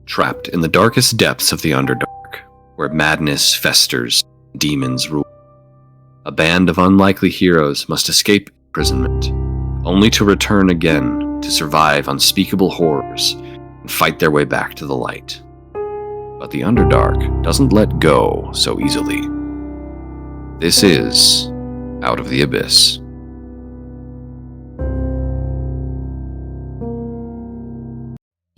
trapped in the darkest depths of the Underdark, where madness festers, demons rule. A band of unlikely heroes must escape imprisonment, only to return again to survive unspeakable horrors and fight their way back to the light. But the Underdark doesn't let go so easily. This is Out of the Abyss.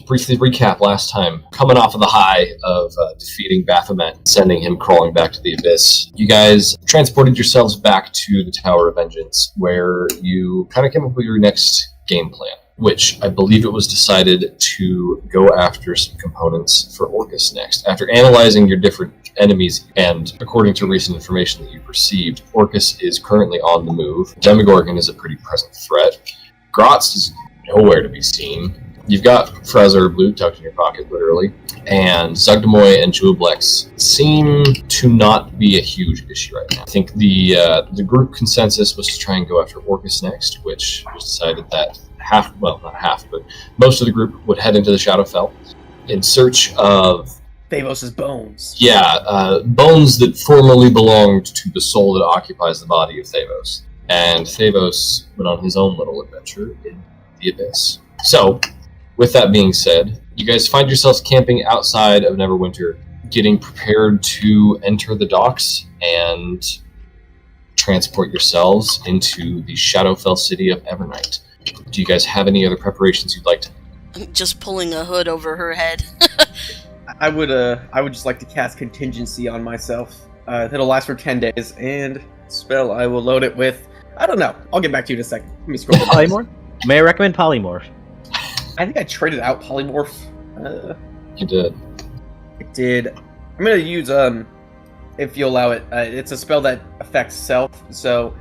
Briefly recap last time. Coming off of the high of defeating Baphomet, sending him crawling back to the Abyss, you guys transported yourselves back to the Tower of Vengeance, where you kind of came up with your next game plan, which I believe it was decided to go after some components for Orcus next. After analyzing your different enemies, and according to recent information that you've received, Orcus is currently on the move. Demogorgon is a pretty present threat. Grotz is nowhere to be seen. You've got Frazer Blue tucked in your pocket, literally, and Zugdemoy and Jewelblex seem to not be a huge issue right now. I think the group consensus was to try and go after Orcus next, which was decided that not half, but most of the group would head into the Shadowfell in search of Thavos' bones. Yeah, bones that formerly belonged to the soul that occupies the body of Thavos. And Thavos went on his own little adventure in the Abyss. So, with that being said, you guys find yourselves camping outside of Neverwinter, getting prepared to enter the docks and transport yourselves into the Shadowfell city of Evernight. Do you guys have any other preparations you'd like to? Just pulling a hood over her head. I would just like to cast contingency on myself. It'll last for 10 days, and spell I will load it with. I don't know. I'll get back to you in a second. Let me scroll. Polymorph? May I recommend Polymorph? I think I traded out Polymorph. You did. I did. I'm gonna use if you allow it. It's a spell that affects self. So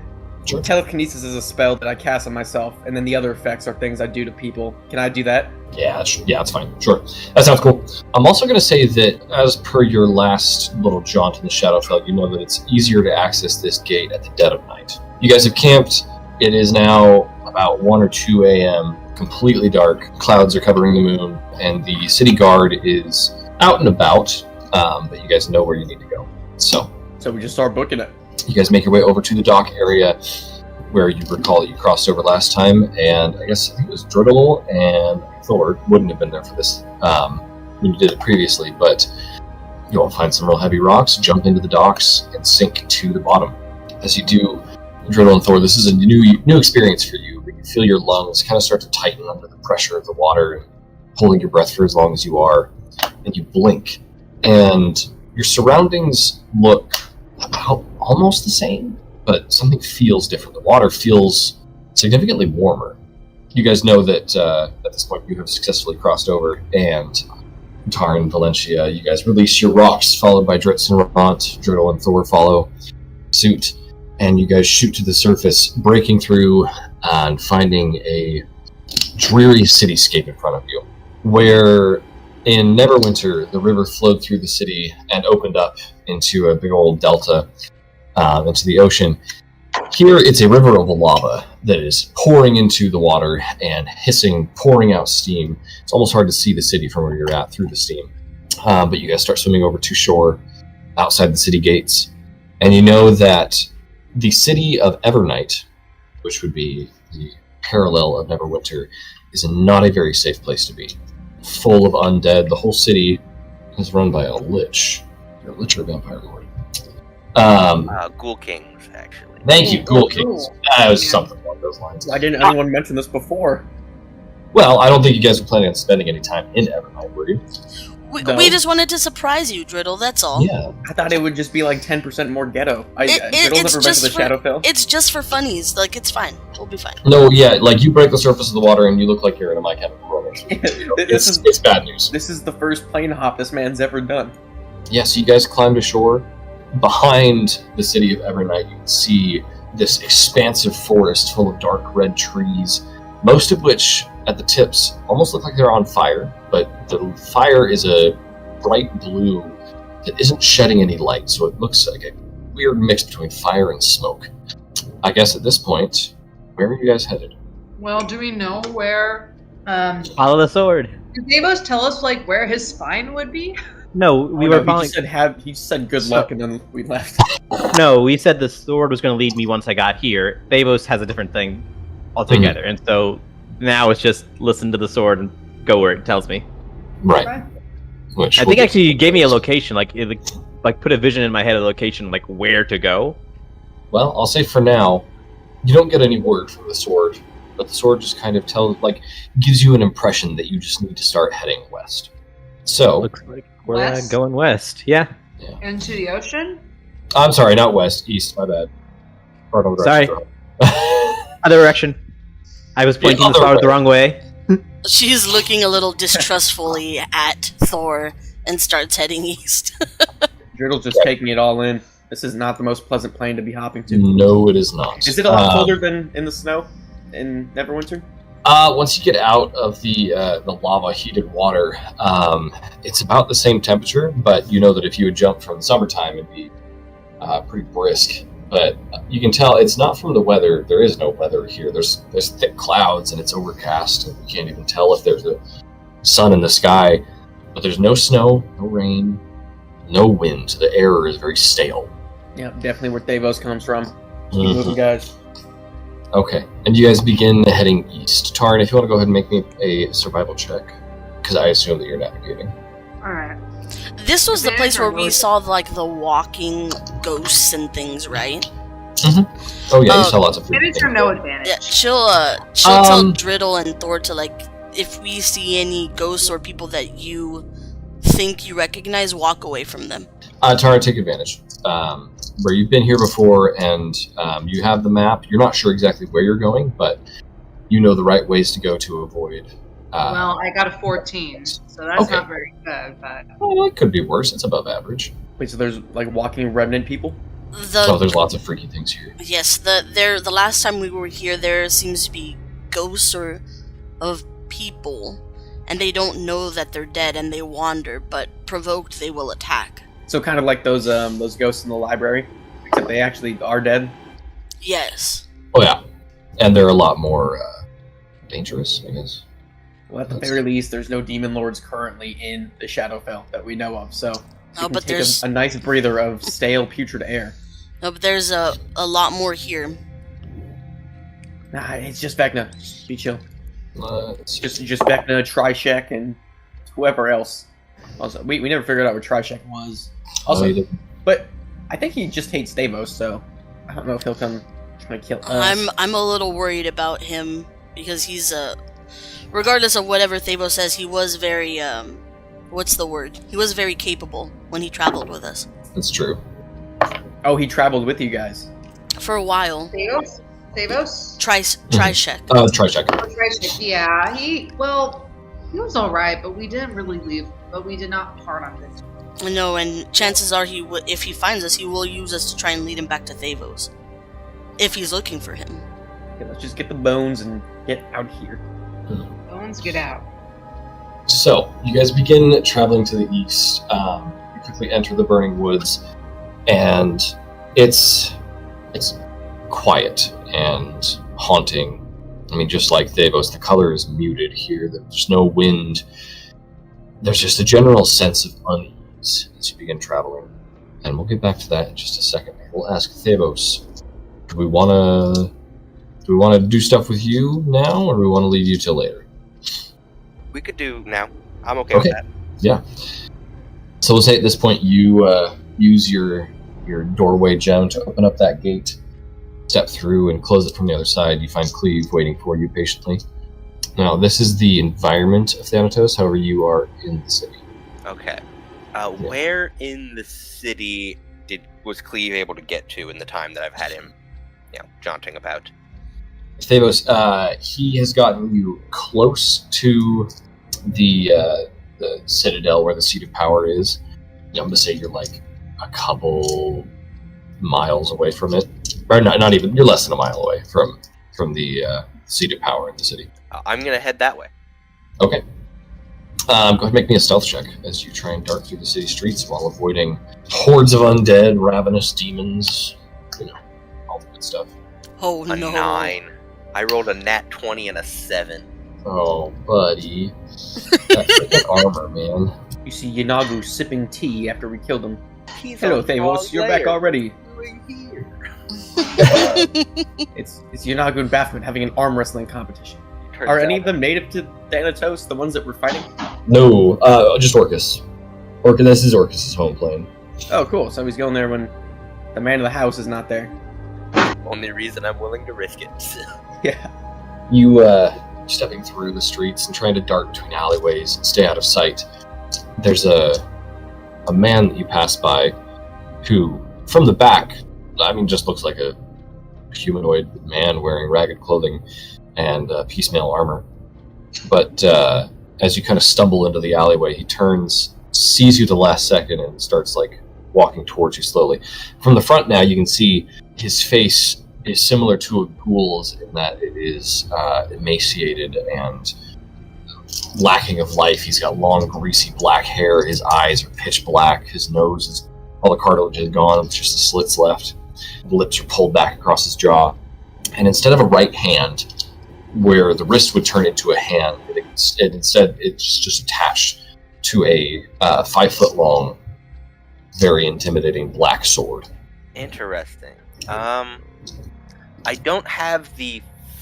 Sure. telekinesis is a spell that I cast on myself, and then the other effects are things I do to people. Can I do that? Yeah, it's fine. Sure. That sounds cool. I'm also going to say that, as per your last little jaunt in the Shadowfell, you know that it's easier to access this gate at the dead of night. You guys have camped. It is now about 1 or 2 a.m., completely dark. Clouds are covering the moon, and the city guard is out and about, but you guys know where you need to go. So we just start booking it. you guys make your way over to the dock area where you recall that you crossed over last time, and I think it was Driddle and Thor wouldn't have been there for this when you did it previously, but you all find some real heavy rocks, jump into the docks, and sink to the bottom. As you do, Driddle and Thor, this is a new experience for you. You feel your lungs kind of start to tighten under the pressure of the water, holding your breath for as long as you are, and you blink, and your surroundings look about almost the same, but something feels different. The water feels significantly warmer. You guys know that at this point you have successfully crossed over, and Tarn, Valencia, you guys release your rocks, followed by Dritz and Rant. Driddle and Thor follow suit, and you guys shoot to the surface, breaking through and finding a dreary cityscape in front of you, where in Neverwinter the river flowed through the city and opened up into a big old delta into the ocean. Here it's a river of lava that is pouring into the water and hissing, pouring out steam. It's almost hard to see the city from where you're at through the steam. But you guys start swimming over to shore outside the city gates, and you know that the city of Evernight, which would be the parallel of Neverwinter, is not a very safe place to be. Full of undead. The whole city is run by a lich. You're a lich or a vampire lord? Ghoul Kings, actually. Thank you, Ghoul Kings. That was something along those lines. Why didn't anyone mention this before? Well, I don't think you guys were planning on spending any time in Evernight, were you? We just wanted to surprise you, Driddle, that's all. Yeah. I thought it would just be like 10% more ghetto. It's never been to the Shadowfell. It's just for funnies. Like, it's fine. It'll be fine. No, yeah, like you break the surface of the water and you look like you're in a My Chemical Romance. It's bad news. This is the first plane hop this man's ever done. Yeah, so you guys climbed ashore. Behind the city of Evernight, you can see this expansive forest full of dark red trees, most of which, at the tips, almost look like they're on fire, but the fire is a bright blue that isn't shedding any light, so it looks like a weird mix between fire and smoke. I guess at this point, where are you guys headed? Well, do we know where... Follow the sword. Did Davos tell us like where his spine would be? No, we were following. He just said good luck, and then we left. No, we said the sword was going to lead me once I got here. Davos has a different thing altogether, and so now it's just listen to the sword and go where it tells me. Right. Okay. Which I think actually you gave me a location, like put a vision in my head, a location like where to go. Well, I'll say for now, you don't get any word from the sword, but the sword just kind of gives you an impression that you just need to start heading west. So, Looks like we're West? going west. Yeah. Into the ocean? I'm sorry, not west, east. My bad. Cardinal Sorry. direction. Other direction. I was pointing the other sword way. the wrong way. She's looking a little distrustfully at Thor and starts heading east. Driddle's just taking it all in. This is not the most pleasant plane to be hopping to. No, it is not. Is it a lot colder than in the snow in Neverwinter? Once you get out of the lava-heated water, it's about the same temperature, but you know that if you would jump from the summertime, it'd be pretty brisk. But you can tell it's not from the weather. There is no weather here. There's thick clouds, and it's overcast, and you can't even tell if there's a sun in the sky. But there's no snow, no rain, no wind. The air is very stale. Yeah, definitely where Davos comes from. Keep Mhm. moving, guys. Okay, and you guys begin heading east. Tarn, if you want to go ahead and make me a survival check, because I assume that you're navigating. Alright. This was the Advantage place where or we worse? saw like the walking ghosts and things, right? Oh yeah, you saw lots of food. Advantage or no advantage? Yeah, she'll tell Um, Driddle and Thor to like, if we see any ghosts or people that you think you recognize, walk away from them. Tara, take advantage. Where you've been here before, and you have the map. You're not sure exactly where you're going, but you know the right ways to go to avoid. Well, I got a 14, so that's Okay. not very good, but... Well, it could be worse. It's above average. Wait, so there's like walking remnant people? Oh, there's lots of freaky things here. Yes, the last time we were here, there seems to be ghosts or of people, and they don't know that they're dead, and they wander. But provoked, they will attack. So kind of like those ghosts in the library, except they actually are dead. Yes. Oh yeah, and they're a lot more dangerous, I guess. Well, at the very least, there's no demon lords currently in the Shadowfell that we know of. So we Oh, can but take there's a nice breather of stale, putrid air. no, but there's a lot more here. Nah, it's just Vecna. Just be chill. It's Just Vecna, Trishek, and whoever else. Also, we never figured out what Trishek was. Also, but I think he just hates Davos, so I don't know if he'll come try to kill us. I'm a little worried about him because he's regardless of whatever Thabo says, he was very what's the word? He was very capable when he traveled with us That's true. Oh, he traveled with you guys. for a while. Davos? Davos? Trishek. Try check. Yeah, he was alright, but we didn't really leave, but we did not part on this. No, and chances are if he finds us, he will use us to try and lead him back to Thavos. If he's looking for him. Okay, let's just get the bones and get out here. Bones, get out. So, you guys begin traveling to the east. You quickly enter the burning woods, and it's quiet and haunting. I mean, just like Thavos, the color is muted here. There's no wind. There's just a general sense of unease as you begin traveling. And we'll get back to that in just a second. We'll ask Thavos, do we want to do stuff with you now, or do we want to leave you till later? We could do now. I'm okay with that. Yeah. So we'll say at this point you use your doorway gem to open up that gate, step through and close it from the other side. You find Cleve waiting for you patiently. Now, this is the environment of Thanatos, however you are in the city. Okay. Where in the city was Cleve able to get to in the time that I've had him, jaunting about? Thavos, he has gotten you close to the citadel where the seat of power is. I'm going to say you're like a couple miles away from it. Or not even, you're less than a mile away from the seat of power in the city. I'm gonna head that way. Okay. Go ahead and make me a stealth check as you try and dart through the city streets while avoiding hordes of undead, ravenous demons, all the good stuff. Oh A no. 9. I rolled a nat 20 and a 7. Oh, buddy. That freaking armor, man. You see Yanagu sipping tea after we killed him. He's Hello, on Thavos. You're back layer. already. What are you doing here? It's Yanagu and Baphomet having an arm wrestling competition. Turns Are any out- of them native to Thanatos, the ones that we're fighting? No, just Orcus. This is Orcus's home plane. Oh, cool. So he's going there when the man of the house is not there. Only reason I'm willing to risk it. Yeah. You, stepping through the streets and trying to dart between alleyways and stay out of sight. There's a man that you pass by who, from the back, just looks like a humanoid man wearing ragged clothing and piecemeal armor. But as you kind of stumble into the alleyway, he turns, sees you the last second, and starts walking towards you slowly. From the front now, you can see his face is similar to a ghoul's in that it is emaciated and lacking of life. He's got long, greasy black hair. His eyes are pitch black. His nose is, all the cartilage is gone. It's just the slits left. The lips are pulled back across his jaw. And instead of a right hand, where the wrist would turn into a hand, instead it's just attached to a 5 foot long, very intimidating black sword. Interesting. I don't have the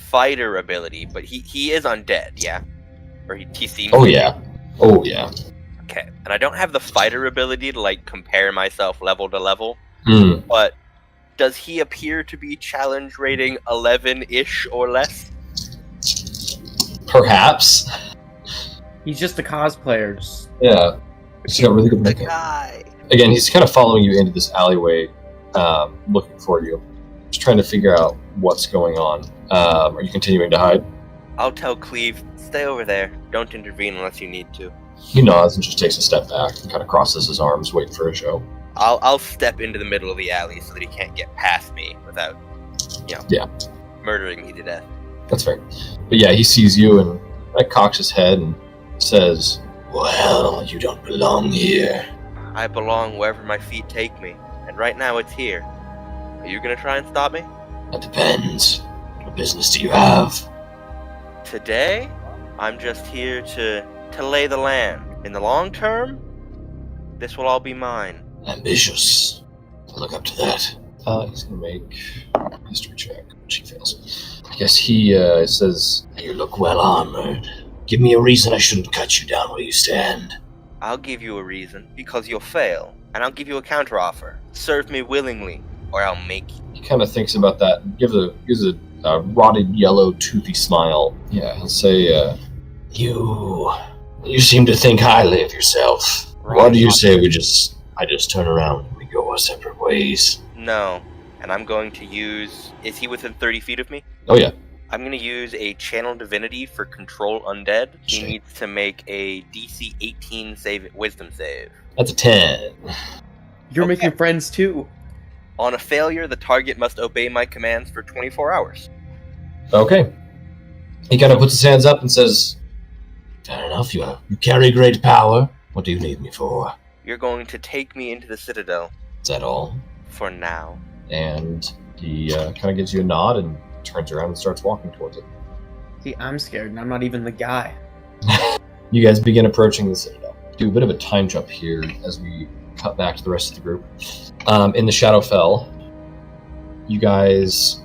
fighter ability, but he is undead, yeah? Or he seems Oh to be. yeah. Oh yeah. Okay. And I don't have the fighter ability to compare myself level to level, Hmm. but does he appear to be challenge rating 11-ish or less? Perhaps. He's just a cosplayer. Just- Yeah. He's got really good The makeup. guy. Again, he's kind of following you into this alleyway, looking for you. Just trying to figure out what's going on. Are you continuing to hide? I'll tell Cleve, stay over there. Don't intervene unless you need to. He nods and just takes a step back and kind of crosses his arms, waiting for a show. I'll step into the middle of the alley so that he can't get past me without, murdering me to death. That's fair. But yeah, he sees you and cocks his head and says, "Well, you don't belong here." I belong wherever my feet take me, and right now it's here. Are you gonna try and stop me? That depends. What business do you have? Today, I'm just here to lay the land. In the long term, this will all be mine. Ambitious. I look up to that. He's gonna make a history check, which he fails. I guess he says, "You look well armored. Give me a reason I shouldn't cut you down where you stand." I'll give you a reason, because you'll fail, and I'll give you a counteroffer. Serve me willingly, or I'll make you. He kind of thinks about that and gives a rotted yellow toothy smile. Yeah, he'll say, You seem to think highly of yourself. What do you say I just turn around and we go our separate ways? No, and I'm going to use... Is he within 30 feet of me? Oh yeah. I'm going to use a Channel Divinity for Control Undead. He Sure. needs to make a DC 18 Wisdom save. That's a 10. You're Okay. making friends too. On a failure, the target must obey my commands for 24 hours. Okay. He kind of puts his hands up and says, "Fair enough, you carry great power. What do you need me for?" You're going to take me into the Citadel Is that all? for now. And he kind of gives you a nod and turns around and starts walking towards it. See, I'm scared, and I'm not even the guy. You guys begin approaching the Citadel. Do a bit of a time jump here as we cut back to the rest of the group. In the Shadowfell, you guys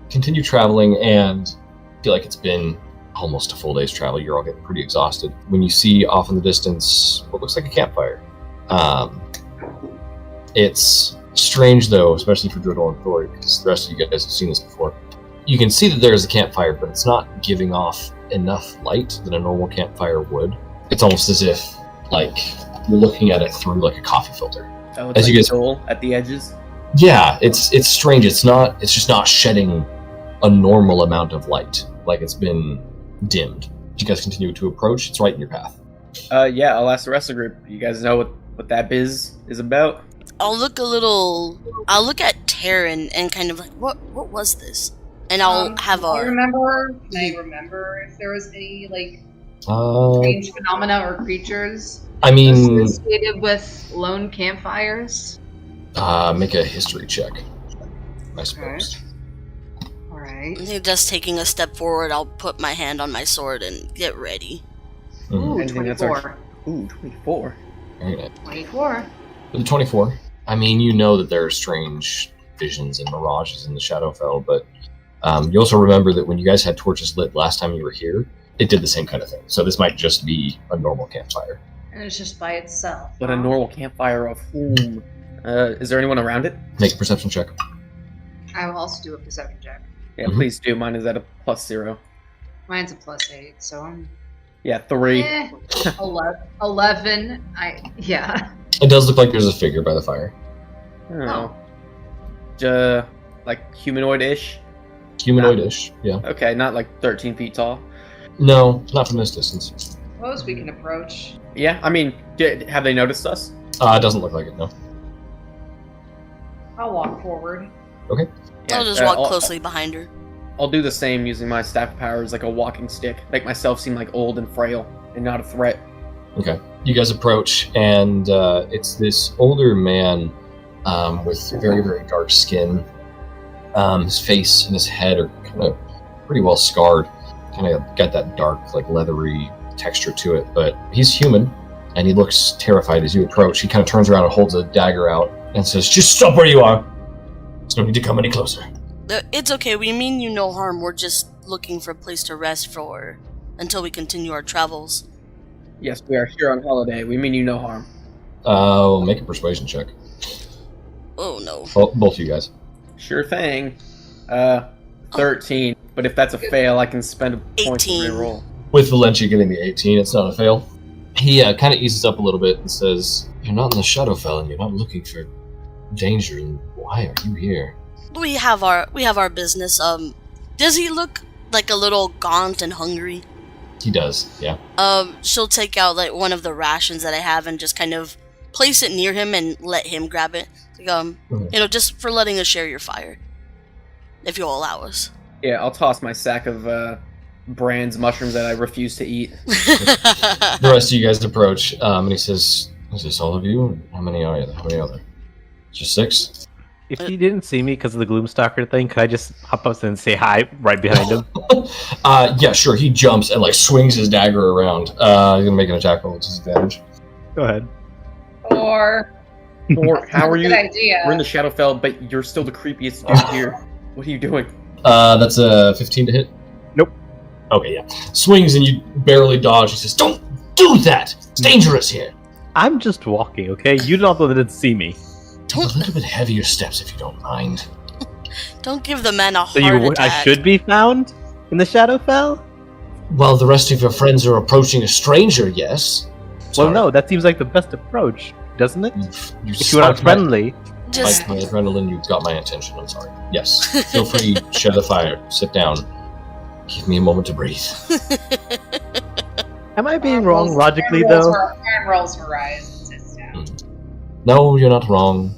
continue traveling and feel like it's been almost a full day's travel. You're all getting pretty exhausted. When you see off in the distance what looks like a campfire. It's strange though, especially for Driddle and Thor, because the rest of you guys have seen this before. You can see that there is a campfire, but it's not giving off enough light that a normal campfire would. It's almost as if, you're looking at it through a coffee filter. Oh, it's As like you guys- dull at the edges. Yeah, it's strange. It's just not shedding a normal amount of light. It's been dimmed. You guys continue to approach. It's right in your path. Yeah, I'll ask the rest of the group. You guys know what that biz is about? I'll look at Taryn and kind of what was this? And I'll have Can I a... remember if there was any Uh, strange phenomena or creatures I mean, associated with lone campfires? make a history check, I suppose. Alright. Alright. Just taking a step forward, I'll put my hand on my sword and get ready. Ooh, Anything that's 24. Ooh, 24. Very nice. 24. For the 24, I mean, you know that there are strange visions and mirages in the Shadowfell, but you also remember that when you guys had torches lit last time you were here, it did the same kind of thing. So this might just be a normal campfire. And it's just by itself. But a normal campfire of whom? Is there anyone around it? Make a perception check. I will also do a perception check. Yeah, please do. Mine is at a +0. Mine's a +8, so I'm... Yeah, 3. 11. Yeah. It does look like there's a figure by the fire. I don't know. Like humanoid-ish? Humanoid-ish, yeah. Okay, not like 13 feet tall. No, not from this distance. Suppose we can approach. Yeah, I mean, have they noticed us? It doesn't look like it, no. I'll walk forward. Okay. I'll just walk closely behind her. I'll do the same using my staff of power as like a walking stick. Make myself seem like old and frail and not a threat. Okay. You guys approach, and it's this older man with very, very dark skin. His face and his head are kind of pretty well scarred. Kind of got that dark, like leathery texture to it, but he's human, and he looks terrified as you approach. He kind of turns around and holds a dagger out and says, "Just stop where you are. There's no need to come any closer." It's okay, we mean you no harm. We're just looking for a place to rest until we continue our travels. Yes, we are here on holiday. We mean you no harm. Make a persuasion check. Oh no. Both of you guys. Sure thing. 13. But if that's a fail, I can spend a point to 18. reroll. With Valencia getting the 18, it's not a fail. He kind of eases up a little bit and says, "You're not in the Shadowfell, and you're not looking for danger, and why are you here?" We have our business. Does he look like a little gaunt and hungry? He does, yeah. She'll take out like one of the rations that I have and just kind of place it near him and let him grab it. Like, just for letting us share your fire, if you'll allow us. Yeah, I'll toss my sack of Brand's mushrooms that I refuse to eat. The rest of you guys approach, and he says, "Is this all of you? How many are you? How many are there? Just 6? If he didn't see me because of the Gloomstalker thing, could I just hop up and say hi right behind him? Yeah, sure. He jumps and swings his dagger around. He's gonna make an attack roll with disadvantage. Go ahead. Or How are you? good idea. We're in the Shadowfell, but you're still the creepiest dude here. What are you doing? That's a 15 to hit. Nope. Okay, yeah. Swings and you barely dodge. He says, "Don't do that. It's dangerous here." I'm just walking, okay? You don't didn't see me. Take a little bit heavier steps if you don't mind. Don't give the man a heart So I attack. should be found in the Shadowfell? Well, the rest of your friends are approaching a stranger, yes. Well, no, that seems like the best approach, doesn't it? You If you were not friendly. Just Spiked my adrenaline, you got my attention. I'm sorry. Yes. Feel free, share the fire. Sit down. Give me a moment to breathe. Am I being wrong logically, though? Aaron rolls her eyes and sits down. No, you're not wrong.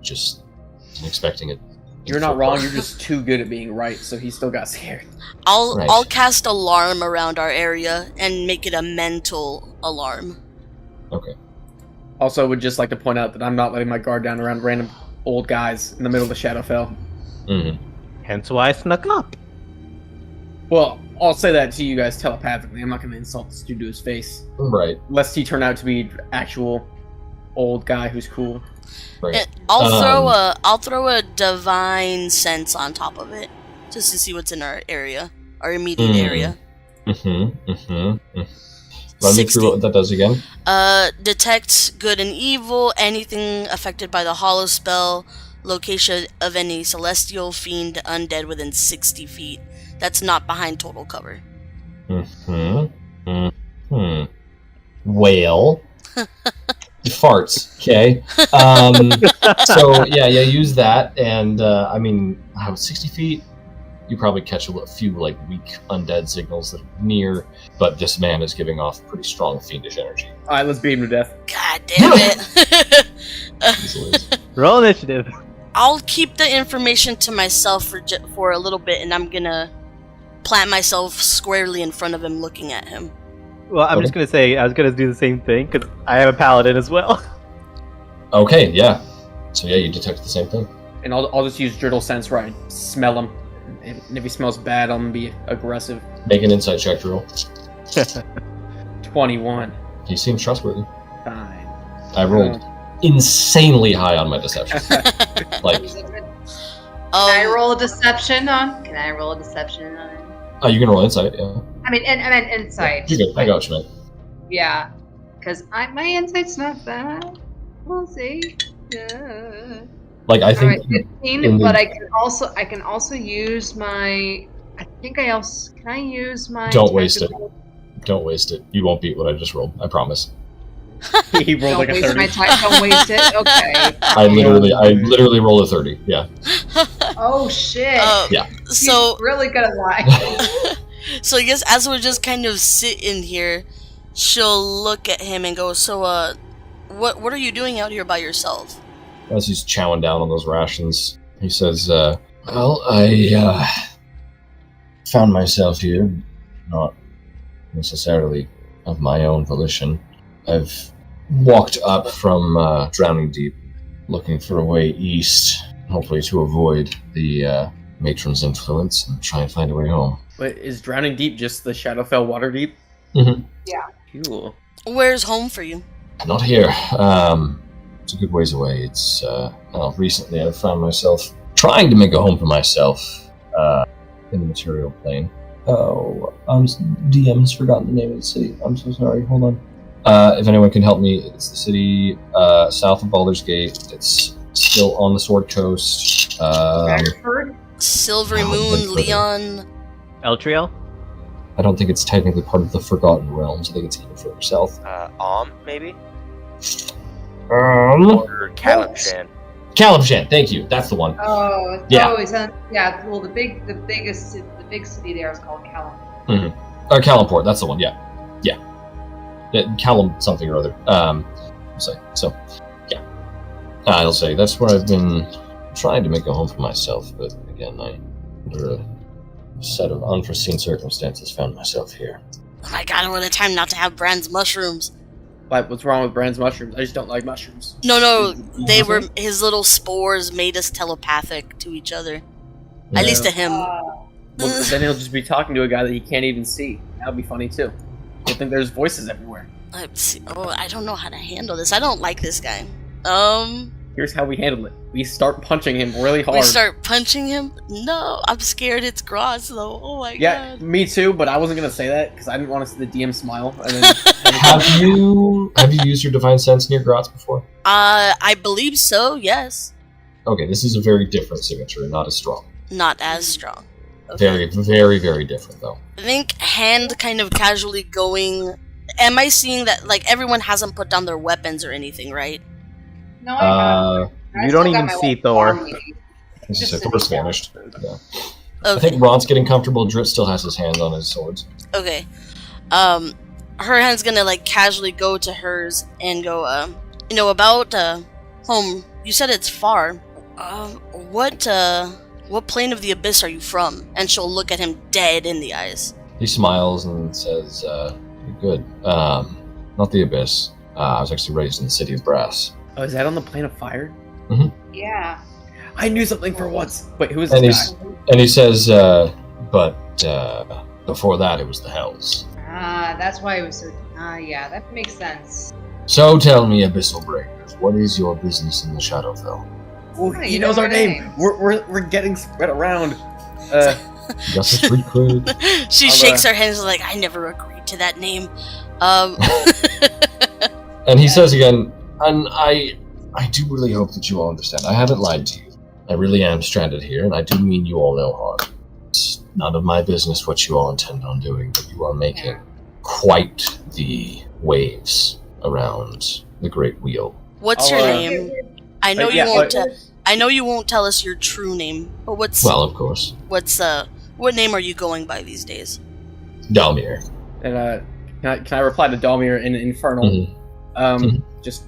Just wasn't expecting it. You're not wrong. You're just too good at being right, so he still got scared. Right. I'll cast alarm around our area and make it a mental alarm. Okay. Also, would just like to point out that I'm not letting my guard down around random old guys in the middle of the Shadowfell. Mm-hmm. Hence why I snuck up. Well, I'll say that to you guys telepathically. I'm not going to insult this dude to his face. Right. Lest he turn out to be actual old guy who's cool. Right. And I'll throw a divine sense on top of it, just to see what's in our area, our immediate area. Run me through what that does again. Detects good and evil, anything affected by the hollow spell, location of any celestial, fiend, undead within 60 feet. That's not behind total cover. Whale. Farts, okay. So yeah, use that, and 60 feet. You probably catch a few weak undead signals that are near, but this man is giving off pretty strong fiendish energy. All right, let's beat him to death. God damn it! Roll initiative. I'll keep the information to myself for a little bit, and I'm gonna plant myself squarely in front of him, looking at him. Well, I'm just gonna say I was gonna do the same thing because I have a paladin as well. Okay, yeah. So yeah, you detect the same thing. And I'll just use Driddle Sense right. Smell him. And if he smells bad, I'm gonna be aggressive. Make an insight check, Drill. 21. He seems trustworthy. Fine. I rolled insanely high on my deception. Like, Can I roll a deception on? Can I roll a deception on? You can roll insight, yeah. I mean insight. You're good. I got you, mate. Yeah, because my insight's not bad. We'll see. Like, I think... Alright, 15, but I can also use my... can I use my... Don't waste it. Don't waste it. You won't beat what I just rolled. I promise. He rolled like a 30. Don't waste it. Okay. I literally rolled a 30. Yeah. Oh shit. Yeah. So he's really gonna lie. So I guess as we're just kind of sitting here, she'll look at him and go, "So, what are you doing out here by yourself?" As he's chowing down on those rations, he says, "Well, I found myself here, not necessarily of my own volition. I've walked up from Drowning Deep, looking for a way east, hopefully to avoid the matron's influence and try and find a way home." Wait, is Drowning Deep just the Shadowfell water deep? Mm-hmm. Yeah. Cool. Where's home for you? Not here. It's a good ways away. It's recently I've found myself trying to make a home for myself in the material plane. Oh, DM's forgotten the name of the city. I'm so sorry. Hold on. If anyone can help me, it's the city south of Baldur's Gate. It's still on the Sword Coast. Silvery no, Moon, Leon. Eltriel? I don't think it's technically part of the Forgotten Realms. I think it's even further south. Maybe? Um, Or Kalimshan. Kalimshan, thank you. That's the one. Oh, Yeah. yeah. Well, the big city there is called Callum. Or Kalimport, that's the one. Yeah. Callum something or other. So yeah. I'll say that's where I've been trying to make a home for myself, but again, under a set of unforeseen circumstances, found myself here. Oh my god, what a time not to have Brand's mushrooms. Like, what's wrong with Brand's mushrooms? I just don't like mushrooms. No, they were his little spores made us telepathic to each other. Yeah. At least to him. Well, then he'll just be talking to a guy that he can't even see. That would be funny too. You'll think there's voices everywhere. I don't know how to handle this. I don't like this guy. Here's how we handle it. We start punching him really hard. We start punching him? No, I'm scared it's Gross though. Oh my Yeah, god. me too, but I wasn't gonna say that because I didn't want to see the DM smile. And then Have you used your Divine Sense near Grotz before? I believe so, yes. Okay, this is a very different signature, not as strong. Not as strong. Okay. Very, very, very different, though. I think hand kind of casually going. Am I seeing that, like, everyone hasn't put down their weapons or anything, right? No, I haven't. You don't even see Thor. This is Thor's vanished. Yeah. I Okay. think Ron's getting comfortable. Drit still has his hands on his swords. Okay. Her hand's gonna, like, casually go to hers and go, about, home. You said it's far. What plane of the abyss are you from? And she'll look at him dead in the eyes. He smiles and says, "You're good. Not the Abyss. I was actually raised in the City of Brass." oh, is that on the plane of fire? Yeah. I knew something for once. Wait, who is And this guy? he says, but before that it was the Hells. That's why it was so... yeah, that makes sense. So tell me, Abyssal Breakers, what is your business in the Shadowfell? Oh, Yeah, he you knows know our our name. names. We're getting spread around. You got the street cred? She I'll, shakes her hands like, I never agreed to that name. And he says again, and I do really hope that you all understand. I haven't lied to you. I really am stranded here, and I do mean you all no harm. It's none of my business what you all intend on doing, but you are making quite the waves around the Great Wheel. What's I'll, your name? I know yeah, you won't. I know you won't tell us your true name. But Well, of course. what name are you going by these days? Dalmir. And can I reply to Dalmir in Infernal? Mhm. Just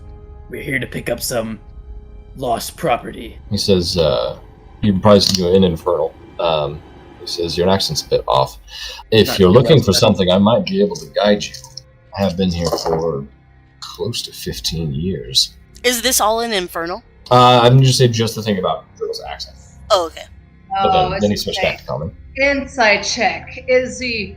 we're here to pick up some lost property. He says, he replies to you in Infernal. He says, your accent's a bit off. If Not you're too looking well for said. something, I might be able to guide you. I have been here for close to 15 years. Is this all in Infernal? I'm going to say just the thing about Turtle's accent. Oh, okay. But then he switched back to common. Insight check. Is he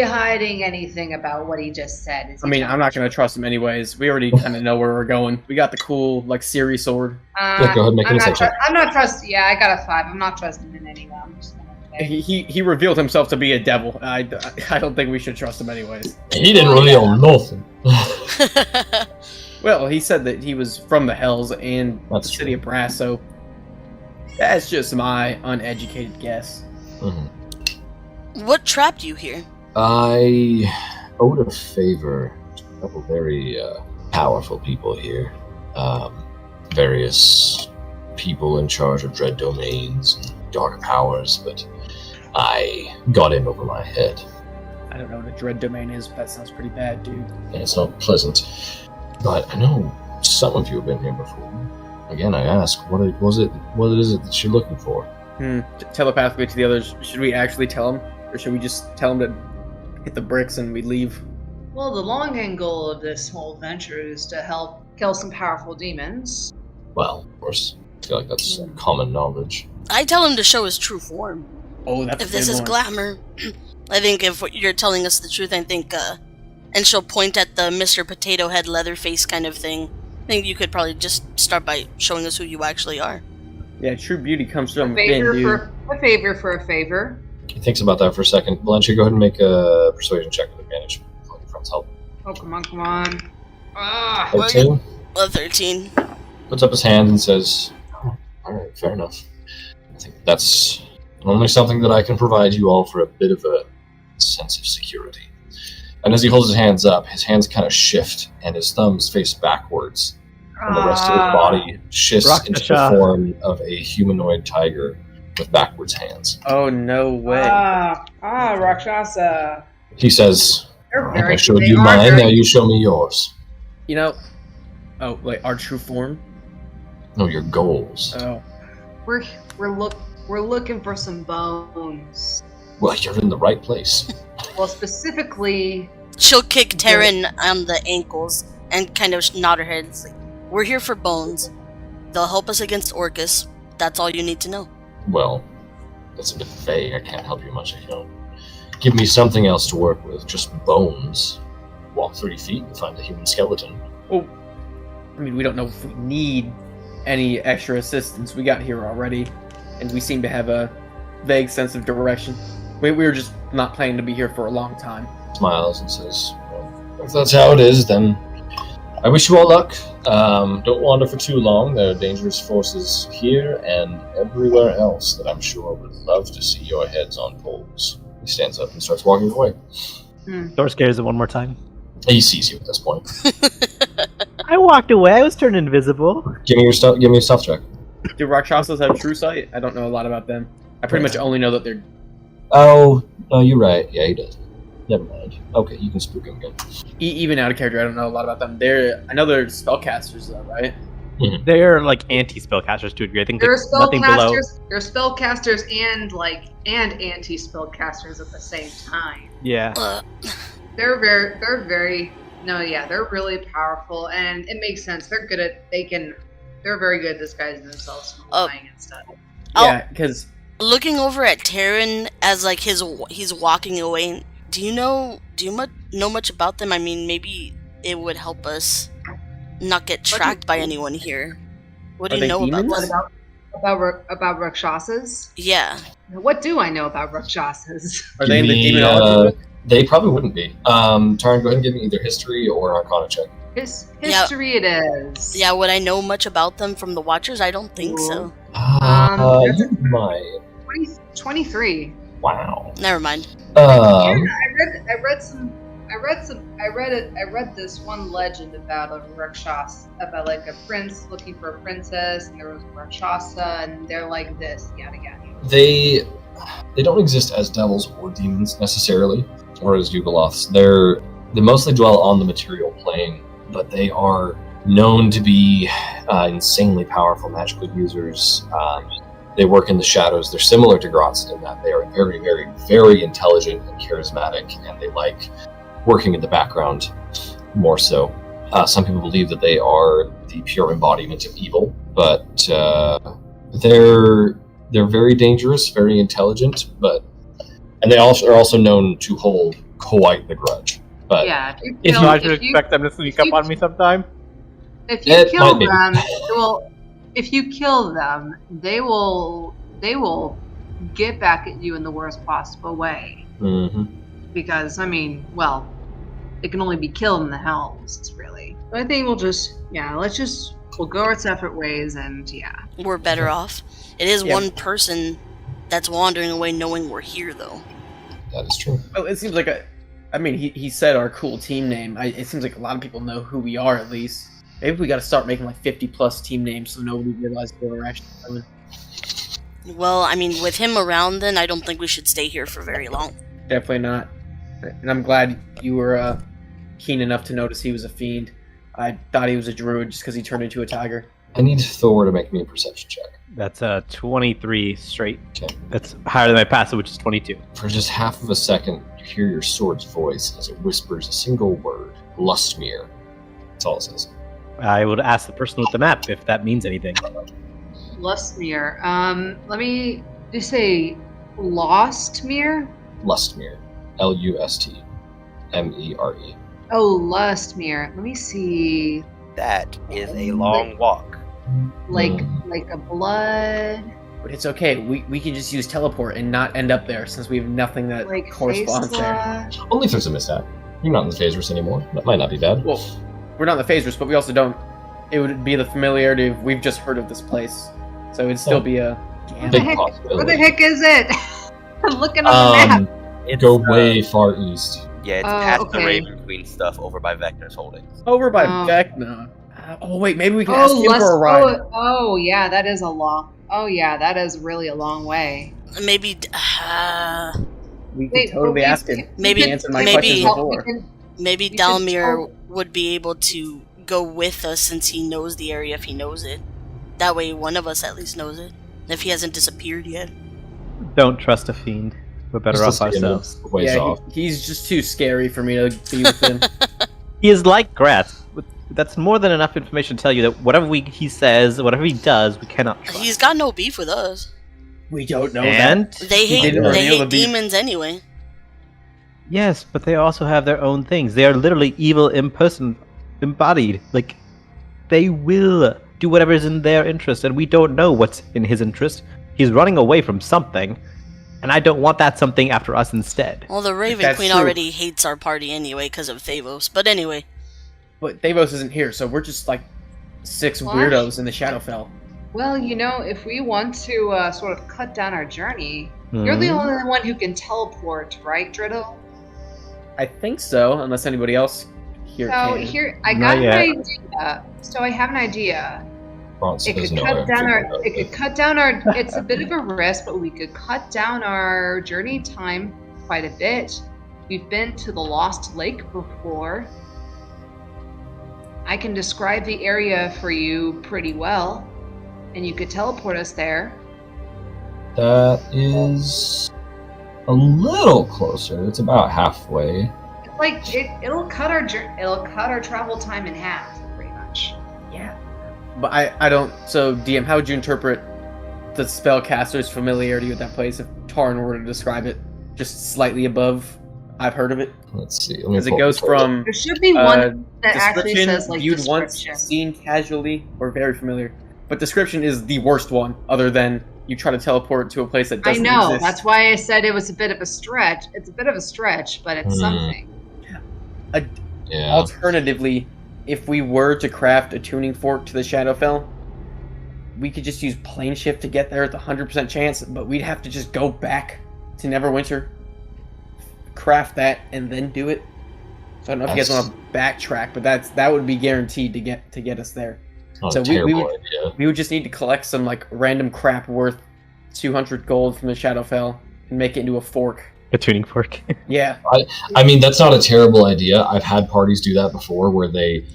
hiding anything about what he just said? I'm not going to trust him anyways. We already kind of know where we're going. We got the cool, Siri sword. Go ahead and make an insight check. I'm not trusting. Yeah, I got a 5. I'm not trusting him in any way. I'm just gonna say. He revealed himself to be a devil. I don't think we should trust him anyways. He didn't reveal nothing. Well, he said that he was from the Hells and the city of Brass, so that's just my uneducated guess. Mm-hmm. What trapped you here? I owed a favor to a couple very powerful people here. Various people in charge of dread domains and dark powers, but I got in over my head. I don't know what a dread domain is, but that sounds pretty bad, dude. And it's not pleasant. But I know some of you have been here before. Again, I ask, what is it that you're looking for? Telepathically to the others, should we actually tell him? Or should we just tell him to hit the bricks and we leave? Well, the long end goal of this whole venture is to help kill some powerful demons. Well, of course. I feel like that's common knowledge. I tell him to show his true form. Oh, that's if this is glamour. I think if you're telling us the truth, and she'll point at the Mr. Potato Head Leatherface kind of thing. I think you could probably just start by showing us who you actually are. Yeah, true beauty comes from A within, dude. A favor for a favor. He thinks about that for a second. Blanche, go ahead and make a persuasion check with advantage. With your friend's help. Oh, come on. 13? 13. Puts up his hand and says, alright, fair enough. I think that's only something that I can provide you all for a bit of a sense of security. And as he holds his hands up, his hands kind of shift, and his thumbs face backwards. And the rest of his body shifts into the form of a humanoid tiger with backwards hands. Oh, no way. Rakshasa. He says, I showed you mine, now you show me yours. Oh, like our true form? No, your goals. Oh. We're looking for some bones. Well, you're in the right place. Well, specifically... She'll kick Taryn on the ankles and kind of nod her head. It's like, we're here for bones. They'll help us against Orcus. That's all you need to know. Well, that's a bit vague. I can't help you much if you don't give me something else to work with. Just bones. Walk 30 feet and find a human skeleton. Well, we don't know if we need any extra assistance. We got here already, and we seem to have a vague sense of direction. We were just not planning to be here for a long time. Smiles and says, well, if that's how it is, then I wish you all luck. Don't wander for too long. There are dangerous forces here and everywhere else that I'm sure would love to see your heads on poles. He stands up and starts walking away. Thor scares him one more time. He sees you at this point. I walked away. I was turned invisible. Give me a stealth check. Do Rakshasas have true sight? I don't know a lot about them. I pretty much only know that they're... Oh, no, you're right. Yeah, he does. Never mind. Okay, you can spook him again. Even out of character, I don't know a lot about them. I know they're spellcasters, though, right? Mm-hmm. They're like anti-spellcasters to a degree. I think they're nothing below. They're spellcasters and anti-spellcasters at the same time. Yeah. They're really powerful, and it makes sense. They're very good at disguising themselves from lying and stuff. Yeah, because looking over at Taryn as he's walking away, do you know much about them? I mean, maybe it would help us not get tracked by anyone here. What do you know about them? About Rakshasas? Yeah. What do I know about Rakshasas? Are they in the demonology? They probably wouldn't be. Taran, go ahead and give me either history or arcana check. History it is. Yeah, would I know much about them from the Watchers? I don't think so. You might. 23. Wow. Never mind. I read this one legend about a Rakshasa, about like a prince looking for a princess, and there was a Rakshasa, and they're like this, yada yada. They don't exist as devils or demons necessarily, or as Yugoloths. They mostly dwell on the material plane, but they are known to be insanely powerful magical users. They work in the shadows. They're similar to Grotz in that they are very, very, very intelligent and charismatic, and they like working in the background more so. Some people believe that they are the pure embodiment of evil, but they're They're very dangerous, very intelligent, and they also are also known to hold quite the grudge. But Yeah, I should expect them to sneak up on me sometime. If you kill them, if you kill them, they will get back at you in the worst possible way. Mm-hmm. Because it can only be killed in the hells, really. But I think we'll go our separate ways, and we're better off. It is one person that's wandering away knowing we're here, though. That is true. Well, it seems like he said our cool team name. It seems like a lot of people know who we are, at least. Maybe we got to start making like 50+ team names so nobody realizes where we're actually coming. Well, with him around, then I don't think we should stay here for very long. Definitely not. And I'm glad you were keen enough to notice he was a fiend. I thought he was a druid just because he turned into a tiger. I need Thor to make me a perception check. That's 23 straight. Okay. That's higher than my passive, which is 22. For just half of a second, you hear your sword's voice as it whispers a single word, Lustmere. That's all it says. I would ask the person with the map if that means anything. Lustmere. Let me just say Lostmere? Lustmere. Lustmere. Oh, Lustmere. Let me see. That is a long walk. Like a blood. But it's okay. We can just use teleport and not end up there since we have nothing that corresponds there. Only if there's a mishap. You're not in the Phasers anymore. That might not be bad. Well, we're not in the Phasers, but we also don't. It would be the familiarity of we've just heard of this place, so it'd still be a big possibility. Where the heck is it? I'm looking on the map. Go way far east. Yeah, it's past the Raven Queen stuff over by Vecna's holdings. Over by Vecna. Oh wait, maybe we can ask him for a ride. Oh yeah, that is a long. Oh yeah, that is really a long way. Maybe. We can totally ask him. Maybe answer my questions before. Maybe Dalmir would be able to go with us since he knows the area if he knows it. That way one of us at least knows it. If he hasn't disappeared yet. Don't trust a fiend. We're better off ourselves. He's just too scary for me to be with him. He is like grass. That's more than enough information to tell you that whatever he says, whatever he does, we cannot trust. He's got no beef with us. We don't know that. They hate demons anyway. Yes, but they also have their own things. They are literally evil in person, embodied. Like, they will do whatever is in their interest, and we don't know what's in his interest. He's running away from something, and I don't want that something after us instead. Well, the Raven Queen already hates our party anyway because of Thavos, but anyway. But Thavos isn't here, so we're just like 6 weirdos in the Shadowfell. Well, if we want to sort of cut down our journey, you're the only one who can teleport, right, Driddle? I think so, unless anybody else here can. I got an idea. So I have an idea. It could cut down our. It's a bit of a risk, but we could cut down our journey time quite a bit. We've been to the Lost Lake before. I can describe the area for you pretty well, and you could teleport us there. That is a little closer. It's about halfway. It's like it'll cut our travel time in half, pretty much. Yeah. But I don't. So DM, how would you interpret the spellcaster's familiarity with that place if Tarn were to describe it just slightly above? I've heard of it. Let's see. Because it goes from there should be one that actually says like viewed once, seen casually, or very familiar. But description is the worst one, other than you try to teleport to a place that doesn't exist. I know. That's why I said it was a bit of a stretch. It's a bit of a stretch, but it's something. Alternatively, if we were to craft a tuning fork to the Shadowfell, we could just use plane shift to get there at the 100% chance, but we'd have to just go back to Neverwinter, craft that, and then do it. So I don't know if you guys want to backtrack, but that would be guaranteed to get us there. So we would just need to collect some like random crap worth 200 gold from the Shadowfell and make it into a fork. A tuning fork. Yeah. I mean, that's not a terrible idea. I've had parties do that before where they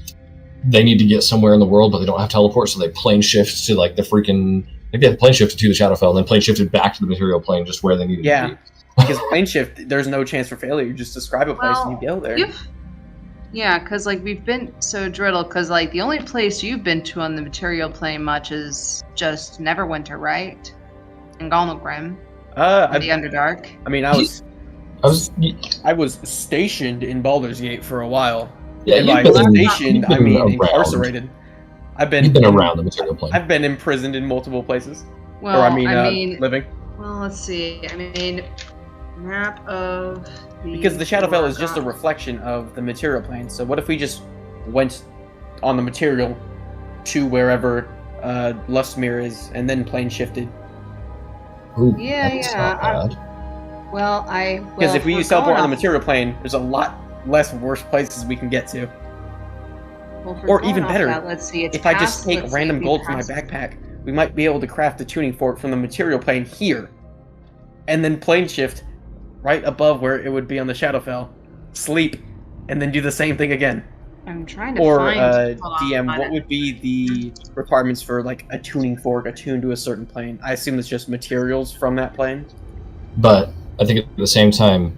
need to get somewhere in the world, but they don't have teleport, so they plane shift to like the freaking... Like they have plane shifted to the Shadowfell and then plane shifted back to the material plane just where they needed to be. Because plane shift, there's no chance for failure. You just describe a place and you go there. Yeah, because like we've been so Driddle, because like the only place you've been to on the material plane much is just Neverwinter, right? in Galnogrim? The Underdark? I mean, I was stationed in Baldur's Gate for a while. Yeah, and by stationed, I mean incarcerated. You've been around the material plane. I've been imprisoned in multiple places. Well, living. Well, let's see. I mean, map of because the Shadowfell is just a reflection of the material plane. So what if we just went on the material to wherever Lustmere is, and then plane shifted? Ooh, yeah. Because if we use teleport on the material plane, there's a lot less worse places we can get to. Well, or even better, let's see. If I just take random gold from my backpack, we might be able to craft a tuning fork from the material plane here, and then plane shift right above where it would be on the Shadowfell, sleep, and then do the same thing again. I'm trying to find... DM, what would be the requirements for like a tuning fork attuned to a certain plane? I assume it's just materials from that plane. But I think at the same time,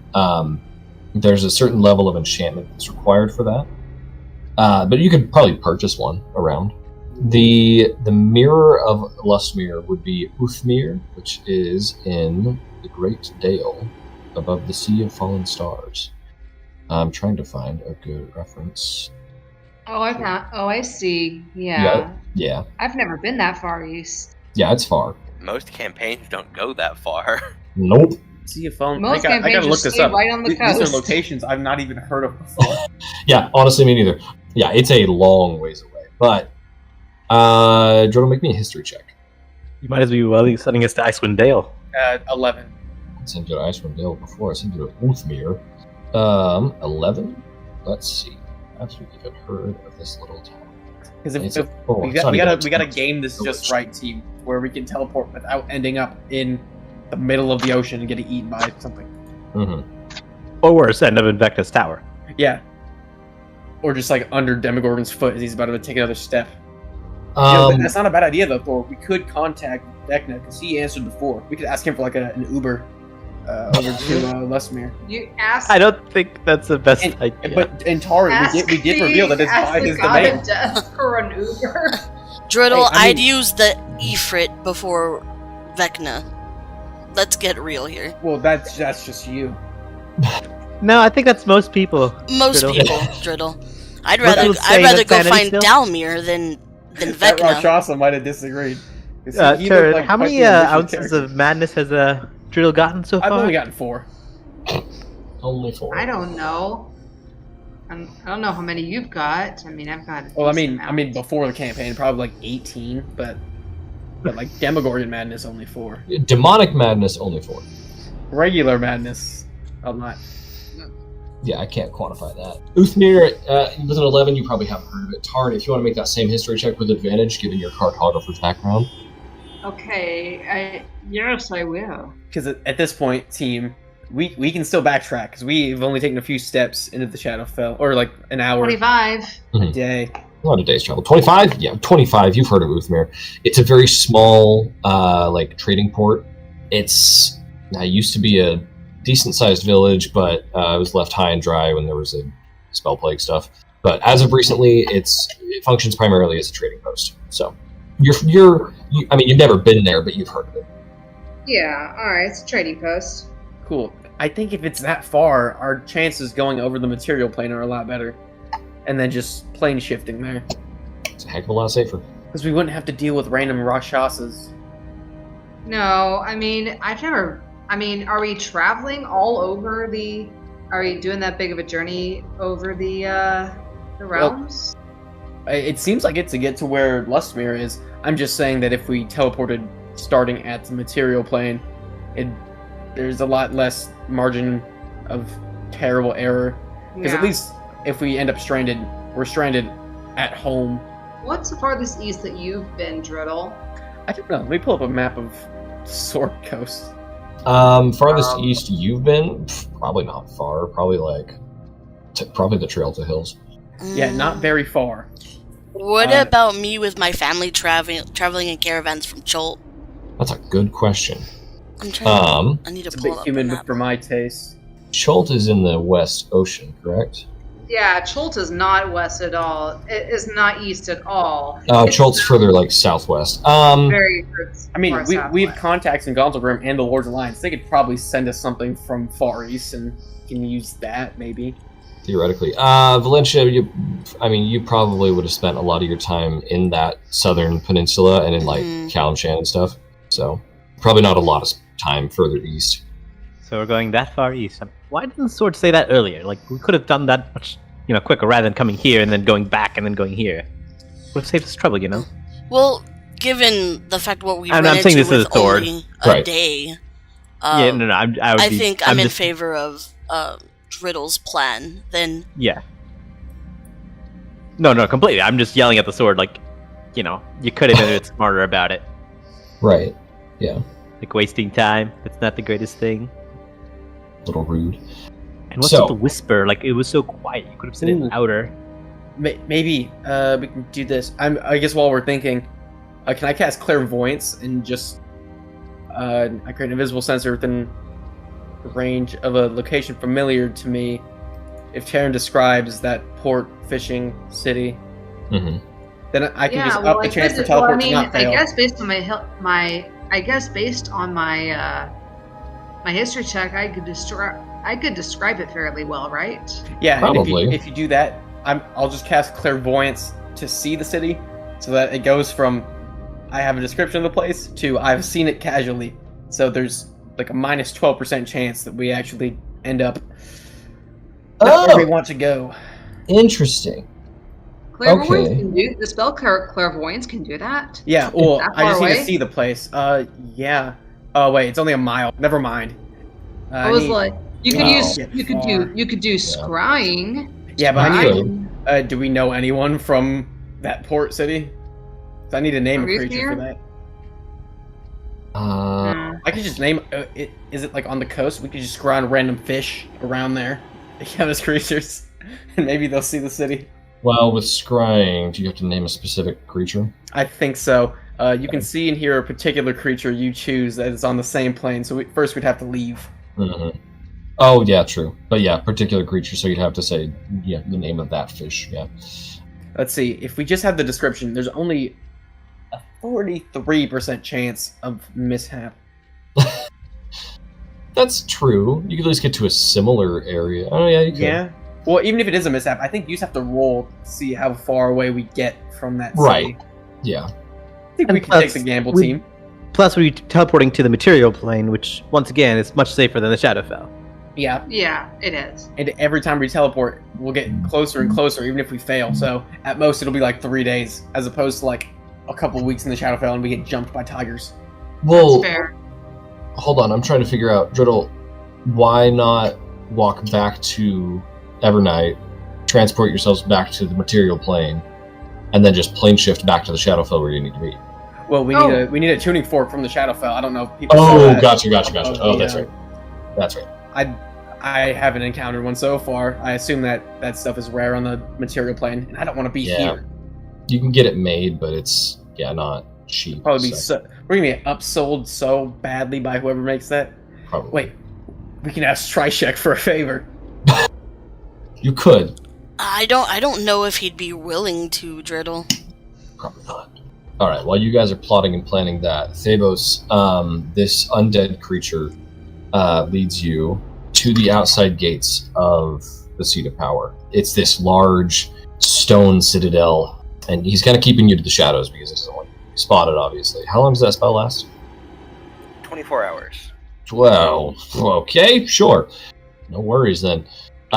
there's a certain level of enchantment that's required for that. But you could probably purchase one around. The mirror of Lustmere would be Uthmere, which is in the Great Dale, above the Sea of Fallen Stars. I'm trying to find a good reference. Oh, I see. Yeah. I've never been that far east. Yeah, it's far. Most campaigns don't go that far. Nope. Sea of Fallen. Most I gotta look this up. Right on the coast. These are locations I've not even heard of before. Yeah, honestly, me neither. Yeah, it's a long ways away. But, Jordan, make me a history check. You might as well be sending us to Icewind Dale. 11. I sent you to Icewind Dale before. I sent you to Uthmere. 11? Let's see. I've even heard of this little town. Because we gotta game this just right, team, where we can teleport without ending up in the middle of the ocean and getting eaten by something. Mm-hmm. Or worse, end up in Vecna's tower. Yeah. Or just like under Demogorgon's foot as he's about to take another step. That's not a bad idea though, Thor. We could contact Vecna because he answered before. We could ask him for like an Uber over to Lustmere. You asked. I don't think that's the best idea. But in Tauren, we did reveal that it's by his domain. For an Uber. Driddle, I'd use the Ifrit before Vecna. Let's get real here. Well, that's just you. No, I think that's most people. Most Driddle. people, Driddle. I'd rather go find Dalmir than Vecna. That Rakshasa might have disagreed. Turd, how many ounces of madness has Driddle gotten so far? I've only gotten 4. Only 4. I don't know. I don't know how many you've got. I mean, I've got. Well, I mean, before the campaign, probably like 18, but like Demogorgon madness only 4. Demonic madness only 4. Regular madness, a lot. Yeah, I can't quantify that. Uthmere, with an 11, you probably haven't heard of it. Tard, if you want to make that same history check with advantage, given your cartographer's background. Okay, yes, I will. Because at this point, team, we can still backtrack because we've only taken a few steps into the Shadowfell, or like an hour, 25 a day. A lot of days travel. 25? Yeah, 25. You've heard of Uthmere. It's a very small, like trading port. It's used to be a decent-sized village, but it was left high and dry when there was a spell plague stuff. But as of recently, it functions primarily as a trading post. So I mean, you've never been there, but you've heard of it. Yeah, alright, it's a trading post. Cool. I think if it's that far, our chances going over the material plane are a lot better. And then just plane shifting there. It's a heck of a lot safer. Because we wouldn't have to deal with random Rakshasas. No, I mean, are we traveling all over are we doing that big of a journey over the realms? Well, it seems like it to get to where Lustmere is. I'm just saying that if we teleported starting at the material plane, there's a lot less margin of terrible error. Because at least if we end up stranded, we're stranded at home. What's the farthest east that you've been, Driddle? I don't know. Let me pull up a map of Sword Coast. Farthest east you've been? Probably not far. Probably probably the Trail to Hills. Yeah, not very far. What about me with my family traveling in caravans from Cholt? That's a good question. I'm trying. I need to pull up a human map. for my taste. Cholt is in the West Ocean, correct? Yeah, Cholt is not west at all. It is not east at all. Cholt's further like southwest. Very. I mean, we have contacts in Gauntlegrim and the Lord's Alliance. They could probably send us something from Far East, and can use that maybe. Theoretically, Valencia, you probably would have spent a lot of your time in that southern peninsula and in like Kalimshan and stuff. So probably not a lot of time further east. So we're going that far east. Why didn't Sword say that earlier? Like, we could have done that much, quicker rather than coming here and then going back and then going here. Would have saved us trouble, Well, given the fact what we I'm ran saying into this is with a sword. only a day. I think I'm in favor of Driddle's plan. Then. Yeah. No, completely. I'm just yelling at the sword, like, you could have been a bit smarter about it. Right. Yeah. Like wasting time. It's not the greatest thing. A little rude. And what's with the whisper? Like, it was so quiet. You could have said it louder. Maybe we can do this. I guess while we're thinking, can I cast Clairvoyance and just I create an invisible sensor within the range of a location familiar to me if Terran describes that port fishing city? Mm-hmm. Then I can just up the chance for teleport to not fail. I guess based on my my history check, I could describe it fairly well, right? Yeah, probably. If you do that, I'll just cast Clairvoyance to see the city, so that it goes from I have a description of the place to I've seen it casually. So there's like a minus 12% chance that we actually end up where we want to go. Interesting. Clairvoyance can do the spell. Clairvoyance can do that. Yeah. Well, I just need to see the place. Yeah. Oh wait, it's only a mile. Never mind. I was like, you could do scrying. Yeah, but do we know anyone from that port city? So I need to name a creature for that. I could just name it. Is it like on the coast? We could just scry on random fish around there. They count as creatures, and maybe they'll see the city. Well, with scrying, do you have to name a specific creature? I think so. You can see and hear a particular creature you choose that is on the same plane. So first we'd have to leave. Mm-hmm. Oh, yeah, true. But yeah, particular creature, so you'd have to say the name of that fish, yeah. Let's see. If we just have the description, there's only a 43% chance of mishap. That's true. You could at least get to a similar area. Oh, yeah, you could. Yeah. Well, even if it is a mishap, I think you just have to roll to see how far away we get from that city. Right. Yeah. I think we can take the gamble team. Plus, we're teleporting to the material plane, which, once again, is much safer than the Shadowfell. Yeah. Yeah, it is. And every time we teleport, we'll get closer and closer, even if we fail. So, at most, it'll be like 3 days, as opposed to like a couple weeks in the Shadowfell and we get jumped by tigers. Well, that's fair. Hold on, I'm trying to figure out, Driddle, why not walk back to Evernight, transport yourselves back to the material plane, and then just plane shift back to the Shadowfell where you need to be? Well, we need a tuning fork from the Shadowfell. I don't know if people. Gotcha. Oh, that's right. That's right. I haven't encountered one so far. I assume that stuff is rare on the material plane, and I don't want to be here. You can get it made, but it's not cheap. Probably we're gonna get upsold so badly by whoever makes that. Probably. Wait, we can ask Trishek for a favor. You could. I don't know if he'd be willing to, Driddle. Probably not. All right. While you guys are plotting and planning that, Thabos, this undead creature leads you to the outside gates of the Seat of Power. It's this large stone citadel, and he's kind of keeping you to the shadows because he doesn't want you to be spotted, obviously. How long does that spell last? 24 hours. Well, okay, sure. No worries then.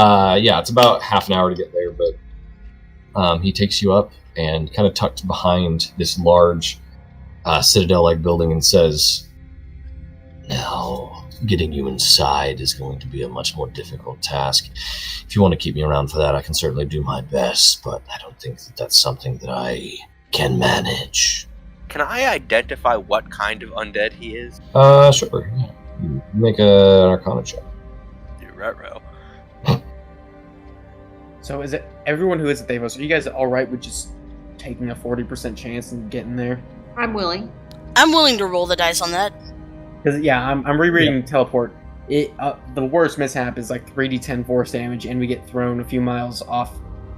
It's about half an hour to get there, but he takes you up and kind of tucked behind this large citadel-like building and says, "Now, getting you inside is going to be a much more difficult task. If you want to keep me around for that, I can certainly do my best, but I don't think that that's something that I can manage." Can I identify what kind of undead he is? Sure. Yeah. You make an Arcana check. Retro. So is it everyone who is at Thavos? Are you guys all right with just taking a 40% chance and getting there? I'm willing. I'm willing to roll the dice on that. Because I'm rereading teleport The worst mishap is like 3d10 force damage, and we get thrown a few miles off,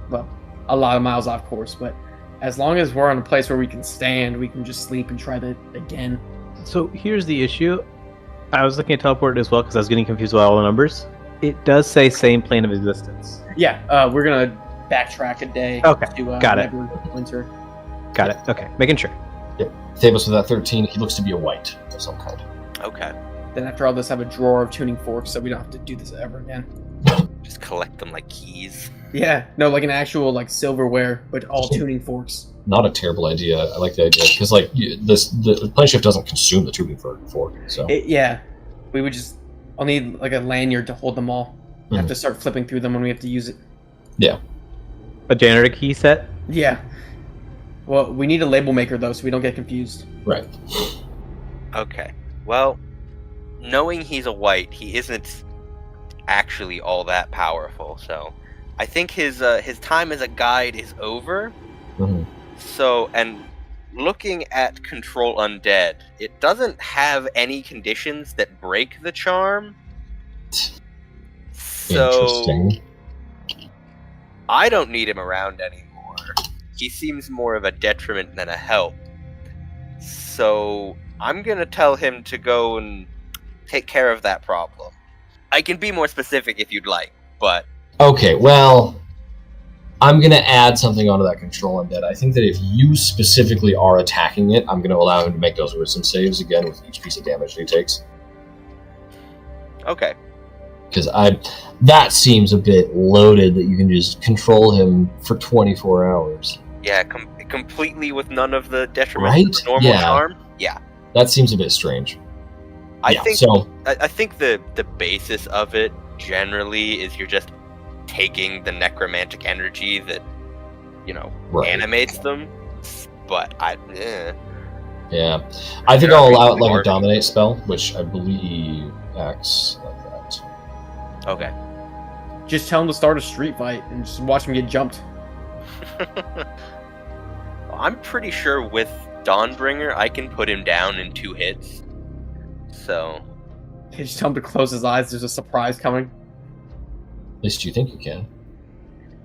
well, a lot of miles off course. But as long as we're on a place where we can stand, we can just sleep and try that again. So here's the issue. I was looking at teleport as well because I was getting confused with all the numbers. It does say same plane of existence. Yeah, we're gonna backtrack a day. Okay, to, got it. Winter. Got it. Okay, making sure. Thanos with that 13, he looks to be a white of some kind. Okay. Then after all this, have a drawer of tuning forks, so we don't have to do this ever again. Just collect them like keys. Yeah, no, like an actual like silverware, but all tuning forks. Not a terrible idea. I like the idea because like the plane shift doesn't consume the tuning fork. So we would just. I'll need like a lanyard to hold them all. Have to start flipping through them when we have to use it. Yeah. A janitor key set? Yeah. Well, we need a label maker though, so we don't get confused. Right. Okay. Well, knowing he's a white, he isn't actually all that powerful. So, I think his time as a guide is over. Mm-hmm. So, and looking at Control Undead, it doesn't have any conditions that break the charm. So, interesting. I don't need him around anymore. He seems more of a detriment than a help. So, I'm gonna tell him to go and take care of that problem. I can be more specific if you'd like, but... Okay, well, I'm going to add something onto that Control Undead. I think that if you specifically are attacking it, I'm going to allow him to make those wisdom saves again with each piece of damage that he takes. Okay. Because that seems a bit loaded that you can just control him for 24 hours. Yeah, completely with none of the detriment of the normal charm? Yeah. That seems a bit strange. I think the basis of it generally is you're just taking the necromantic energy that, animates them. But yeah, I think I'll allow it like a dominate spell, which I believe acts like that. Okay. Just tell him to start a street fight and just watch him get jumped. I'm pretty sure with Dawnbringer I can put him down in 2 hits. So... You just tell him to close his eyes, there's a surprise coming. At least you think you can.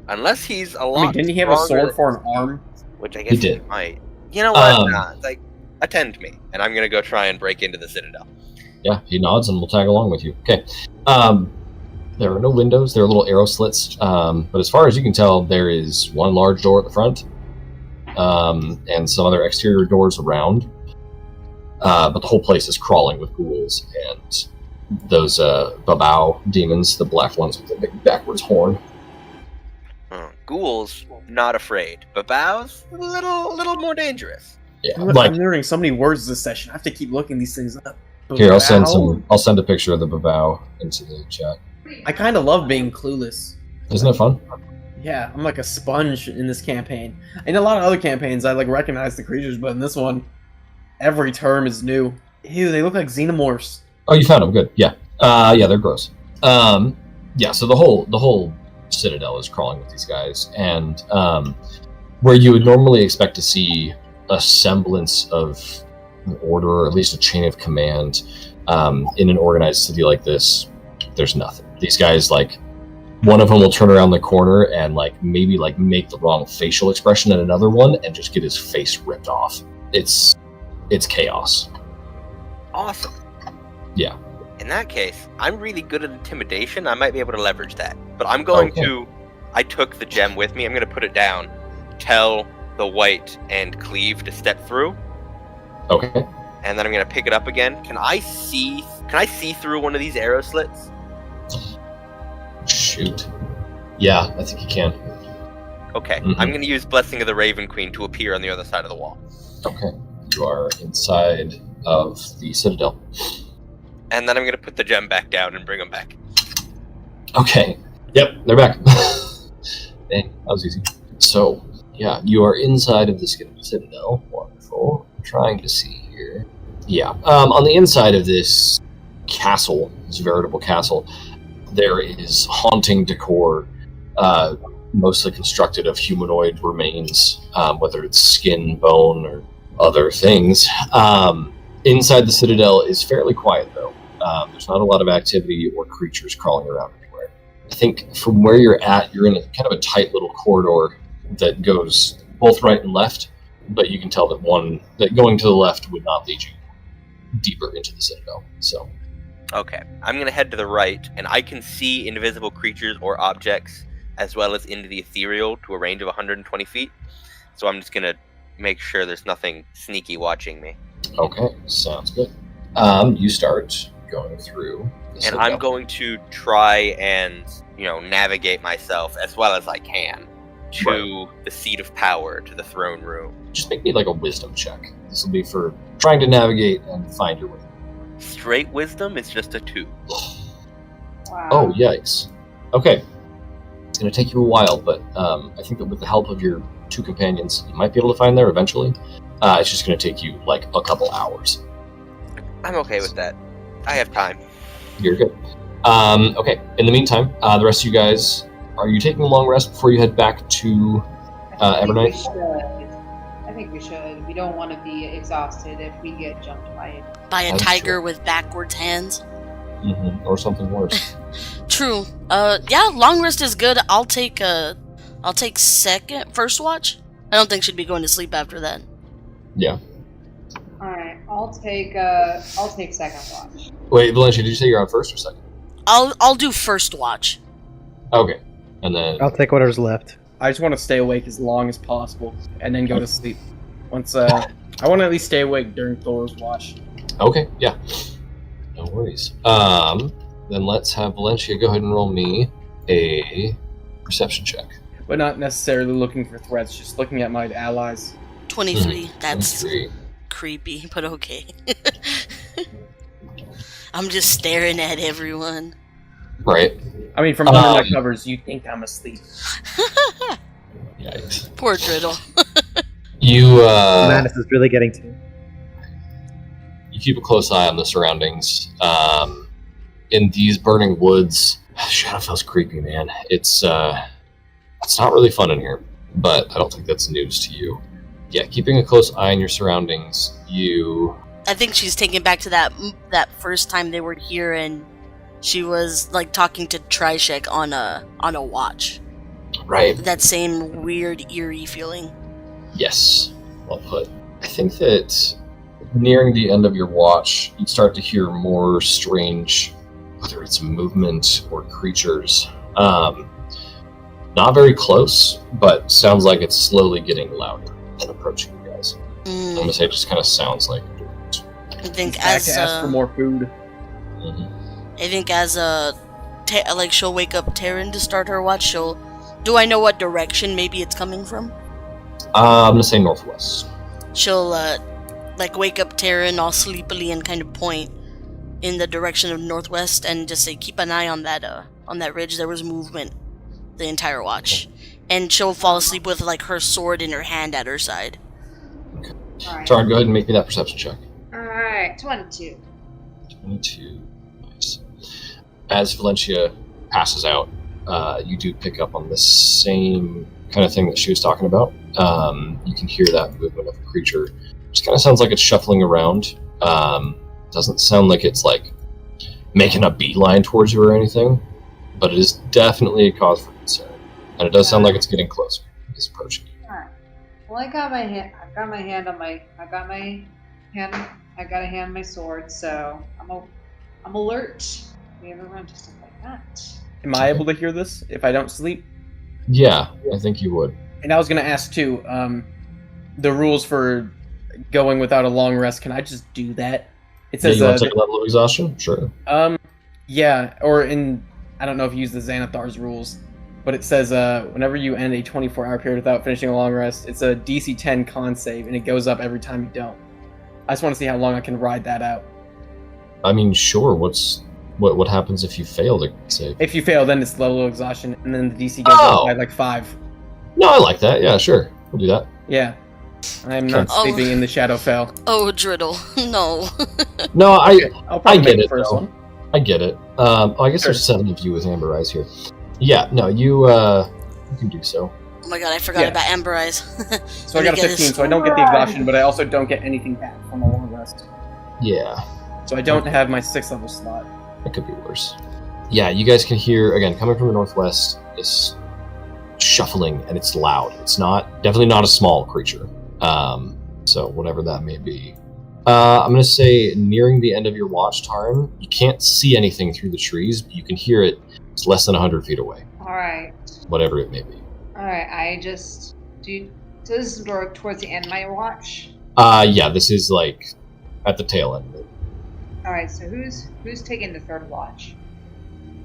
Unless he's a lot didn't he have a sword for an arm? Which I guess he might. You know what? Attend me, and I'm gonna go try and break into the Citadel. Yeah, he nods and we'll tag along with you. Okay. There are no windows, there are little arrow slits, but as far as you can tell, there is one large door at the front, and some other exterior doors around. But the whole place is crawling with ghouls and those babao demons, the black ones with the big backwards horn. Ghouls, not afraid. Babaos, a little more dangerous. Yeah, I'm learning so many words this session. I have to keep looking these things up. Here, I'll send a picture of the babao into the chat. I kind of love being clueless. Isn't that fun? Yeah, I'm like a sponge in this campaign. In a lot of other campaigns, I recognize the creatures, but in this one, every term is new. Ew, they look like xenomorphs. Oh, you found them. Good. Yeah. Yeah, they're gross. Yeah. So the whole Citadel is crawling with these guys, and where you would normally expect to see a semblance of an order, or at least a chain of command, in an organized city like this, there's nothing. These guys, one of them will turn around the corner and maybe make the wrong facial expression at another one, and just get his face ripped off. It's chaos. Awesome. Yeah. In that case, I'm really good at intimidation. I might be able to leverage that. But I'm going to... I took the gem with me. I'm going to put it down. Tell the white and Cleave to step through. Okay. And then I'm going to pick it up again. Can I see through one of these arrow slits? Shoot. Yeah, I think you can. Okay. Mm-hmm. I'm going to use Blessing of the Raven Queen to appear on the other side of the wall. Okay. You are inside of the Citadel. And then I'm going to put the gem back down and bring them back. Okay. Yep, they're back. Dang, that was easy. So, yeah, you are inside of the Citadel. Wonderful. I'm trying to see here. Yeah. On the inside of this castle, this veritable castle, there is haunting decor, mostly constructed of humanoid remains, whether it's skin, bone, or other things. Inside the Citadel is fairly quiet, though. There's not a lot of activity or creatures crawling around anywhere. I think from where you're at, you're in kind of a tight little corridor that goes both right and left, but you can tell that going to the left would not lead you deeper into the Citadel. So, okay, I'm going to head to the right, and I can see invisible creatures or objects as well as into the ethereal to a range of 120 feet. So I'm just going to make sure there's nothing sneaky watching me. Okay, sounds good. You start going through the Citadel. I'm going to try and, navigate myself as well as I can to the seat of power, to the throne room. Just make me like a wisdom check. This will be for trying to navigate and find your way. Straight wisdom is just a 2. Wow. Oh, yikes. Okay. It's going to take you a while, but I think that with the help of your 2 companions, you might be able to find there eventually. It's just going to take you like a couple hours. I'm okay with that. I have time. You're good. Okay. In the meantime, the rest of you guys, are you taking a long rest before you head back to Evernight? I think we should. We don't want to be exhausted if we get jumped by a tiger with backwards hands. Mm-hmm. Or something worse. True. Yeah, long rest is good. I'll take first watch. I don't think she'd be going to sleep after that. Yeah. All right, I'll take second watch. Wait, Valencia, did you say you're on first or second? I'll do first watch. Okay, and then I'll take whatever's left. I just want to stay awake as long as possible and then go to sleep. Once I want to at least stay awake during Thor's watch. Okay, yeah, no worries. Then let's have Valencia go ahead and roll me a perception check. But not necessarily looking for threats, just looking at my allies. 23. That's 23. creepy, but okay. I'm just staring at everyone. Right. I mean, from under my covers, you think I'm asleep. Yikes. Poor Driddle. You, Madness is really getting to you. You keep a close eye on the surroundings. In these burning woods, Shadowfell's creepy, man. It's not really fun in here, but I don't think that's news to you. Yeah, keeping a close eye on your surroundings, I think she's taken back to that first time they were here, and she was like talking to Trishek on a watch. Right. That same weird, eerie feeling. Yes, well put. I think that nearing the end of your watch, you start to hear more strange, whether it's movement or creatures. Not very close, but sounds like it's slowly getting louder and approaching you guys. I'm gonna say it just kind of sounds like. I think Ask for more food. Mm-hmm. I think as she'll wake up Taryn to start her watch. Do I know what direction maybe it's coming from? I'm gonna say northwest. She'll wake up Taryn all sleepily and kind of point in the direction of northwest and just say, keep an eye on that ridge. There was movement the entire watch. And she'll fall asleep with her sword in her hand at her side. Okay. Alright. Taryn, go ahead and make me that perception check. Alright, 22. 22. Nice. As Valencia passes out, you do pick up on the same kind of thing that she was talking about. You can hear that movement of a creature. Just kind of sounds like it's shuffling around. Doesn't sound like it's making a beeline towards you or anything, but it is definitely a cause for concern. And it does sound like it's getting closer. It's approaching you. Alright. Well, I got a hand on my sword, so I'm alert. We ever run to stuff like that? Am I able to hear this if I don't sleep? Yeah, I think you would. And I was going to ask too, the rules for going without a long rest, can I just do that? It says you want to take a level of exhaustion? Sure. Yeah, or I don't know if you use the Xanathar's rules, but it says whenever you end a 24-hour period without finishing a long rest, it's a DC 10 con save, and it goes up every time you don't. I just want to see how long I can ride that out. I mean, sure. What happens if you fail to save? If you fail, then it's level of exhaustion, and then the DC goes up by 5. No, I like that. Yeah, sure. We'll do that. Yeah. I am not sleeping in the Shadowfell. Oh, Driddle. No. No, I get it. First one. I get it. I guess there's 7 of you with Amber Eyes here. Yeah, no, you can do so. Oh my god, I forgot about Amber Eyes. So I got a 15, so I don't get the exhaustion, but I also don't get anything back from a long rest. Yeah. So I don't have my 6th level slot. That could be worse. Yeah, you guys can hear, again, coming from the northwest, this shuffling, and it's loud. It's definitely not a small creature. So whatever that may be. I'm going to say nearing the end of your watch time, you can't see anything through the trees, but you can hear it. It's less than 100 feet away. All right. Whatever it may be. All right, I just do. So this is towards the end of my watch. Yeah, this is like at the tail end of it. All right, so who's taking the 3rd watch?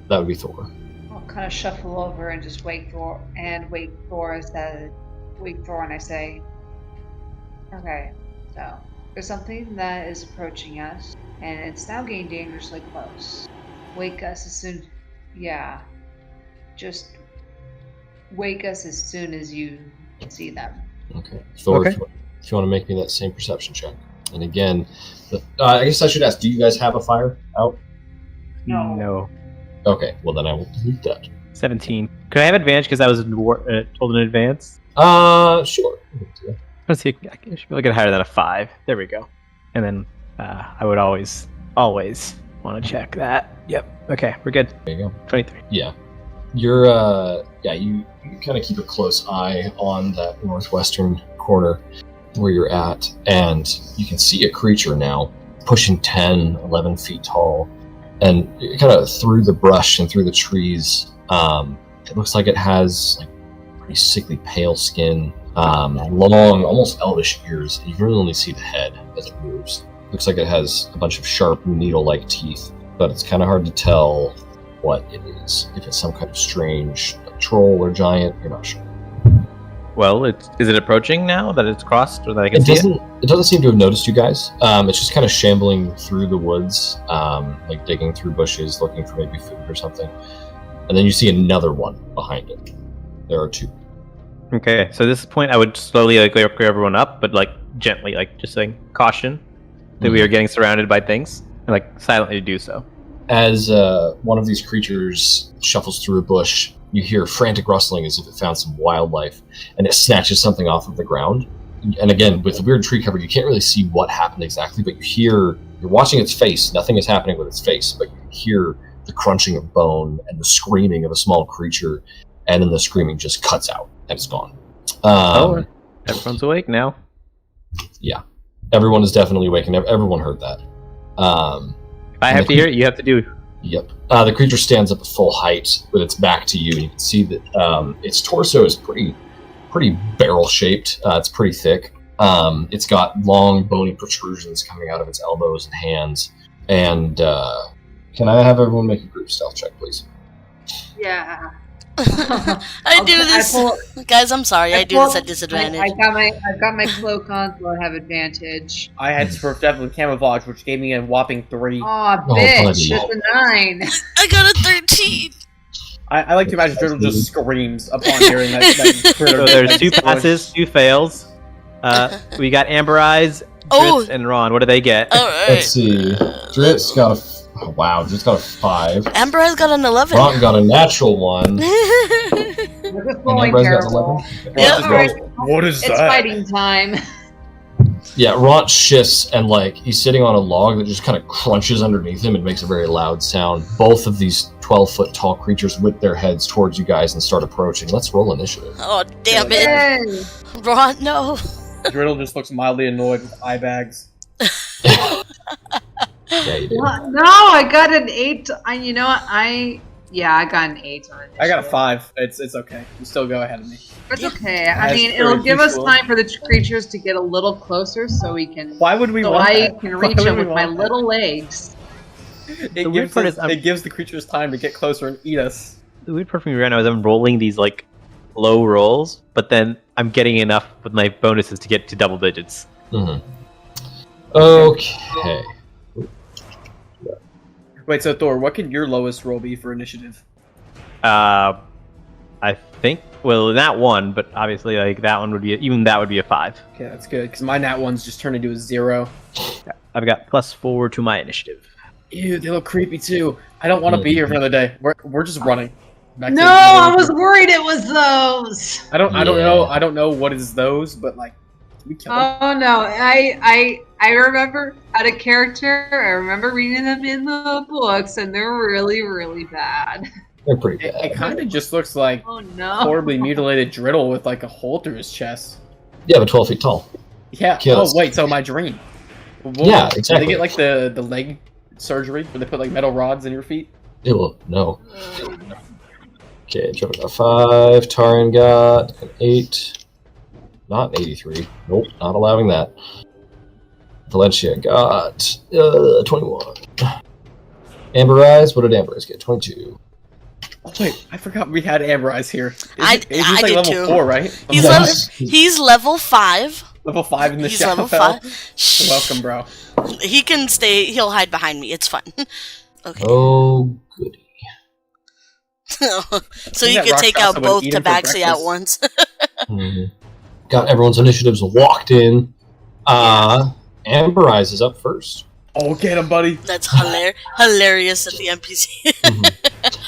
That would be Thor. I'll kind of shuffle over and just wake Thor, and I say, okay, so there's something that is approaching us, and it's now getting dangerously close. Wake us as soon. Yeah, just wake us as soon as you see them. Okay. Thor, if you want to make me that same perception check. And again, I guess I should ask, do you guys have a fire out? No. Okay, well then I will delete that. 17. Could I have advantage because I was told in advance? Sure. Let's see. I should be looking higher than a 5. There we go. And then I would always want to check that. Yep. Okay, we're good. There you go. 23. Yeah. You're, you kind of keep a close eye on that northwestern corner where you're at, and you can see a creature now pushing 10, 11 feet tall, and kind of through the brush and through the trees, it looks like it has like pretty sickly pale skin, long, almost elvish ears, and you can really only see the head as it moves. Looks like it has a bunch of sharp needle-like teeth, but it's kind of hard to tell what it is. If it's some kind of strange troll or giant, you're not sure. Well, is it approaching now that it's crossed, or that I can see it? It doesn't seem to have noticed you guys. It's just kind of shambling through the woods, like digging through bushes, looking for maybe food or something. And then you see another one behind it. There are 2. Okay, so at this point, I would slowly clear everyone up, but gently, just saying caution that we are getting surrounded by things, and silently do so. As one of these creatures shuffles through a bush, you hear frantic rustling as if it found some wildlife, and it snatches something off of the ground. And again, with the weird tree cover, you can't really see what happened exactly, but you're watching its face. Nothing is happening with its face, but you hear the crunching of bone and the screaming of a small creature, and then the screaming just cuts out, and it's gone. Everyone's awake now. Yeah. Everyone is definitely awake, and everyone heard that. If I have to hear it, you have to do. Yep. The creature stands up at full height with its back to you, and you can see that its torso is pretty barrel-shaped. It's pretty thick. It's got long, bony protrusions coming out of its elbows and hands. And can I have everyone make a group stealth check, please? Yeah. I do this, guys. I'm sorry. I do this at disadvantage. I've got my cloak on, so I have advantage. I had definitely camouflage, which gave me a whopping 3. Aw, bitch! It's a 9. I got a 13. I like to imagine Driddle just screams upon hearing that. So there's 2 passes, 2 fails. We got Amber Eyes, Dritz, and Ron. What do they get? All right. Let's see. Dritz got a. Wow, Dritz got a 5. Amber has got an 11. Ron got a natural 1. We're just going terrible. What is It's that? fighting time. Yeah, Ron shifts and he's sitting on a log that just kind of crunches underneath him and makes a very loud sound. Both of these 12-foot tall creatures whip their heads towards you guys and start approaching. Let's roll initiative. Oh, damn it. Yay. Ron, no. Driddle just looks mildly annoyed with eye bags. Yeah, you do. No, I got an 8. You know what? I got an 8 on it. I got a 5. It's okay. You still go ahead of me. It's okay. I mean, it'll give us time for the creatures to get a little closer, so we can. Why would we so want I that? can reach them with my little legs. It gives the creatures time to get closer and eat us. The weird part for me right now is I'm rolling these low rolls, but then I'm getting enough with my bonuses to get to double digits. Mm-hmm. Okay. Wait, so Thor, what could your lowest roll be for initiative? I think, not 1, but obviously that one would be a 5. Okay, that's good, because my nat ones just turned into a 0. Yeah, I've got +4 to my initiative. Ew, they look creepy too. I don't want to be here for another day. We're just running. No, I was worried it was those. I don't know what is those, but we kill him? Oh no, I remember out of character. I remember reading them in the books, and they're really, really bad. They're pretty bad. It kind of just looks like Oh no. horribly mutilated Driddle with like a hole through his chest. Yeah, but 12 feet tall. Yeah. Kills. Oh wait, so my dream. Yeah, Did exactly. they get like the leg surgery where they put like metal rods in your feet? Ew, no. Okay, Joe got 5. Taran got an 8. Not an 83. Nope, not allowing that. Valencia got 21. Amber Eyes, what did Amber Eyes get? 22. Oh wait, I forgot we had Amber Eyes here. I He's like did level too. 4, right? He's Yes. he's level 5. Level 5 in the He's level Shadowfell. 5. Shh. Welcome, bro. He can stay. He'll hide behind me. It's fun. Okay. Oh, goody. So you that could rock take also out would both eat him for Tabaxi at breakfast. once. Mhm. Got everyone's initiatives walked in. Amber Eyes is up first. Oh, get him, buddy. That's hilarious at the NPC.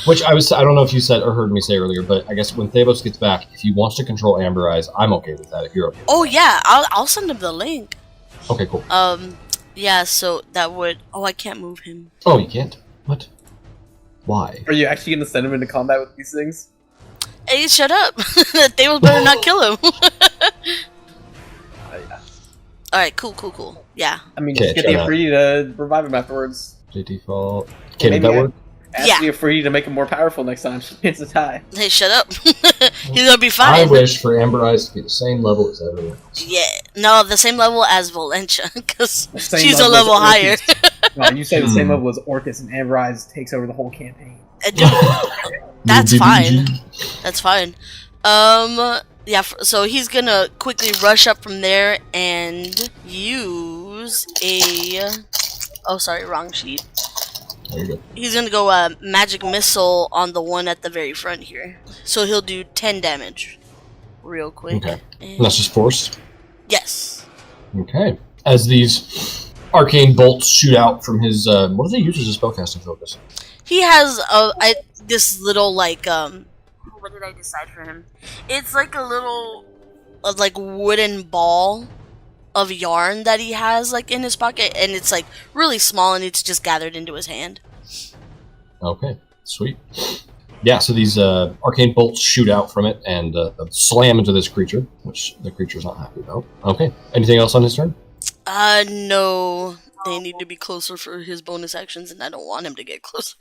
Which I don't know if you said or heard me say earlier, but I guess when Thavos gets back, if he wants to control Amber Eyes, I'm okay with that. If you're okay. Oh yeah, I'll send him the link. Okay, cool. Yeah. So that would. Oh, I can't move him. Oh, you can't. What? Why? Are you actually gonna send him into combat with these things? Hey, shut up! They was better not kill him. All right, cool. Yeah. I mean, Okay, just get shut the up. Afridi to revive him afterwards. J default. Okay, did Maybe that work? Ask Yeah. the Afridi to make him more powerful next time. It's a tie. Hey, shut up! He's gonna be I fine. wish for Amber Eyes to be the same level as everyone else. Yeah. No, the same level as Valencia, because The same she's a level level as higher. Orcus. No, you say the same Hmm. level as Orcus, and Amber Eyes takes over the whole campaign. Dude, that's fine. That's fine. Yeah, so he's gonna quickly rush up from there and use a... Oh, sorry, wrong sheet. There you go. He's gonna go magic missile on the one at the very front here. So he'll do 10 damage. Real quick. Okay. And- And that's just force. Yes. Okay. As these arcane bolts shoot out from his, what do they use as a spellcasting focus? He has this little, like, what did I decide for him? It's like a little, like, wooden ball of yarn that he has, like, in his pocket, and it's, like, really small, and it's just gathered into his hand. Okay, sweet. Yeah, so these arcane bolts shoot out from it and slam into this creature, which the creature's not happy about. Okay, anything else on his turn? No. They need to be closer for his bonus actions, and I don't want him to get closer.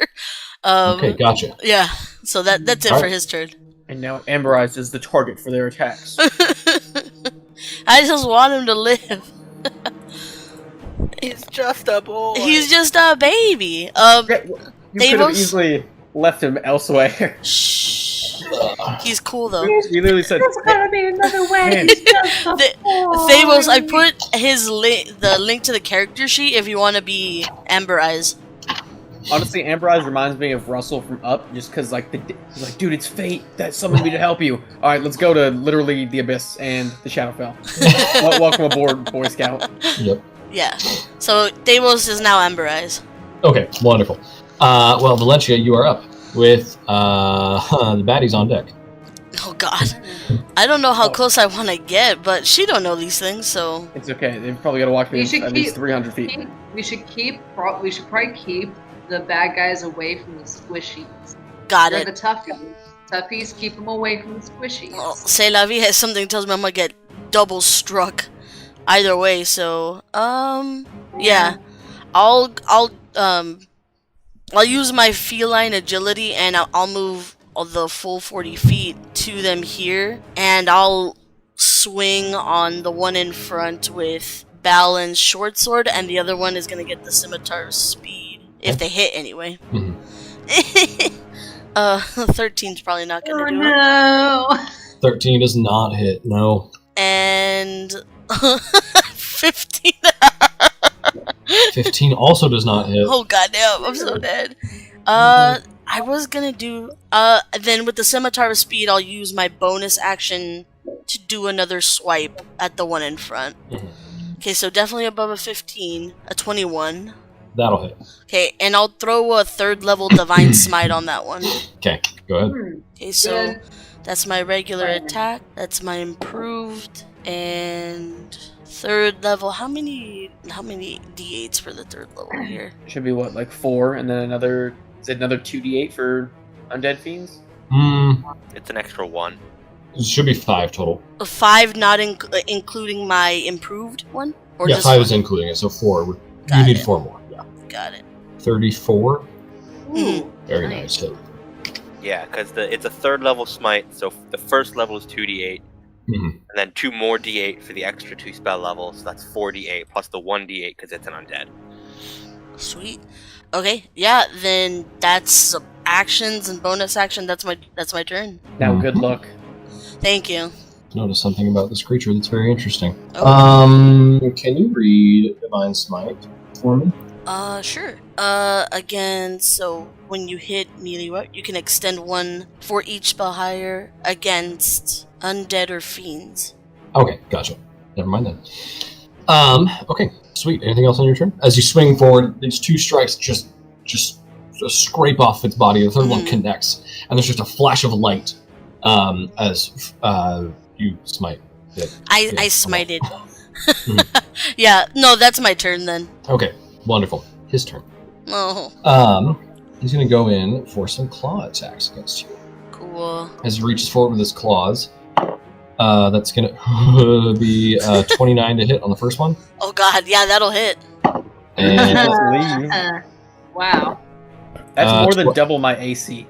Okay, gotcha. Yeah, so that's it for Alright. his turn. And now Amber Eyes is the target for their attacks. I just want him to live. He's just a boy. He's just a baby. You could have Davos? easily left him elsewhere. Shh. He's cool though. You literally said, There's gotta be another way. Man. It's just a boy. Thavos, I put the link to the character sheet if you want to be Amber Eyes. honestly, Amber Eyes reminds me of Russell from Up, just because, like, he's like, dude, it's fate that summoned me to help you. All right, let's go to literally the Abyss and the Shadowfell. Welcome aboard, Boy Scout. Yep. Yeah. So Thavos is now Amber Eyes. Okay, wonderful. Well, Valencia, you are up with the baddies on deck. Oh God. I don't know how close I want to get, but she don't know these things, so. It's okay. They've probably got to walk me We should at least keep- 300 feet. We should probably keep the bad guys away from the squishies. Got They're it. the toughies. Toughies, keep them away from the squishies. Well, C'est la vie has something tells me I'm gonna get double struck either way, so yeah. I'll use my feline agility and I'll move the full 40 feet to them here, and I'll swing on the one in front with Balin's short sword, and the other one is gonna get the scimitar's speed if they hit anyway. Mhm. 13's probably not gonna Oh do it. no! 13 does not hit, no. And 15. 15 also does not hit. Oh goddamn, I'm so dead. I was gonna do then with the scimitar of speed I'll use my bonus action to do another swipe at the one in front. Mhm. Okay, so definitely above a 15, a 21. That'll hit. Okay, and I'll throw a 3rd level divine smite on that one. Okay, go ahead. Okay, so that's my regular attack, that's my improved, and Third level. How many d8s for the third level here? Should be what, like 4, and then another 2d8 for undead fiends? It's an extra 1. It should be 5 total. 5, not including my improved one? Or Yeah, just 5 is including it, so 4. You Got need it. 4 more. Yeah. Got it. 34. Ooh, Very nice hit. Yeah, because it's a third level smite, so the first level is 2d8, and then 2 more d8 for the extra 2 spell levels, so that's 4d8 plus the 1d8 because it's an undead. Sweet. Okay, yeah, then that's actions and bonus action. That's my turn. Now, good luck. Thank you. Notice something about this creature that's very interesting. Oh. Can you read Divine Smite for me? Sure. Again, so when you hit melee, you can extend 1 for each spell higher against undead or fiends. Okay, gotcha. Never mind then. Okay, sweet. Anything else on your turn? As you swing forward, these 2 strikes just scrape off its body. The third one connects, and there's just a flash of light as you smite. I smited. Yeah, no, that's my turn then. Okay, wonderful. His turn. Oh, He's going to go in for some claw attacks against you. cool. As he reaches forward with his claws, that's going to be 29 to hit on the first one. Oh god, yeah, that'll hit. And wow. That's more than double my AC.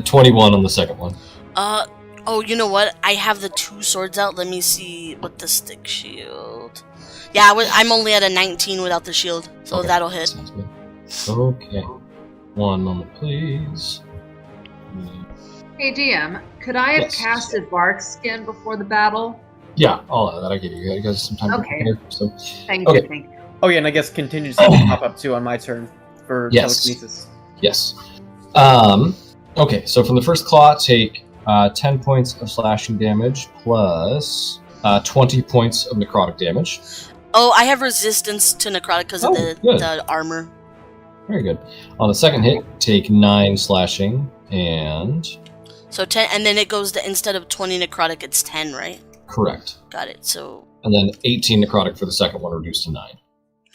21 on the second one. Oh, you know what? I have the 2 swords out. Let me see what the stick shield. Yeah, I'm only at a 19 without the shield, so Okay, that'll hit. Sounds good. Okay. One moment, please. Hey DM, could I have Yes. casted Bark Skin before the battle? Yeah, all of that I give you. You guys some time to Okay. prepare. So, Thank Okay. you, thank you. Oh yeah, and I guess contingency will pop up too on my turn for Yes. telekinesis. yes. Okay, so from the first claw, take 10 points of slashing damage plus 20 points of necrotic damage. Oh, I have resistance to necrotic because of Oh, the good. armor. Very good. On the second hit, take 9 slashing and... So 10, and then it goes to, instead of 20 necrotic, it's 10, right? Correct. Got it. So And then 18 necrotic for the second one, reduced to 9.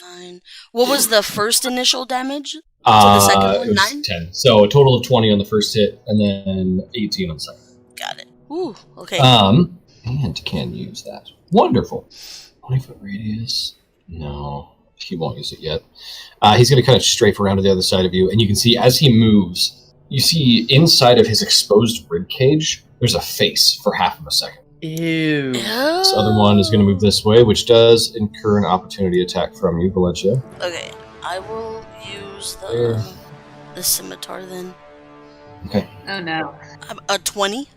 9. What was the first initial damage? So the second one, it was 9? 10. So a total of 20 on the first hit, and then 18 on the second. Got it. Ooh, okay. And can use that. Wonderful. 20-foot radius. No, he won't use it yet. He's going to kind of strafe around to the other side of you, and you can see as he moves, you see inside of his exposed rib cage, there's a face for half of a second. Ew. This other one is going to move this way, which does incur an opportunity attack from you, Valencia. Okay, I will use There. the scimitar then. Okay. Oh no. A 20?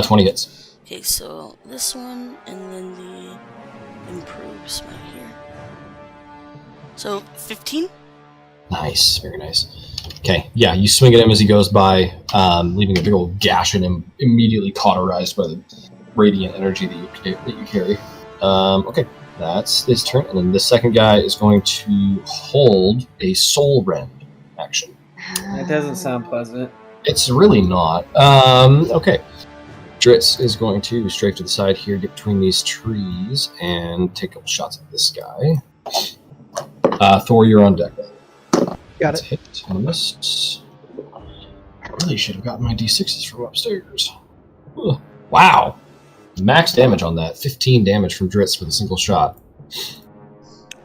20 hits. Okay, so this one, and then the improves right here. So 15? Nice, very nice. Okay, yeah, you swing at him as he goes by, leaving a big old gash in him, immediately cauterized by the radiant energy that you carry. Okay, that's his turn, and then the second guy is going to hold a soul rend action. That doesn't sound pleasant. It's really not. Okay. Dritz is going to strafe to the side here, get between these trees, and take a couple shots at this guy. Thor, you're on deck. Got That's it. hit and miss. I really should have gotten my d6s from upstairs. Ugh. Wow. Max damage on that. 15 damage from Dritz with a single shot.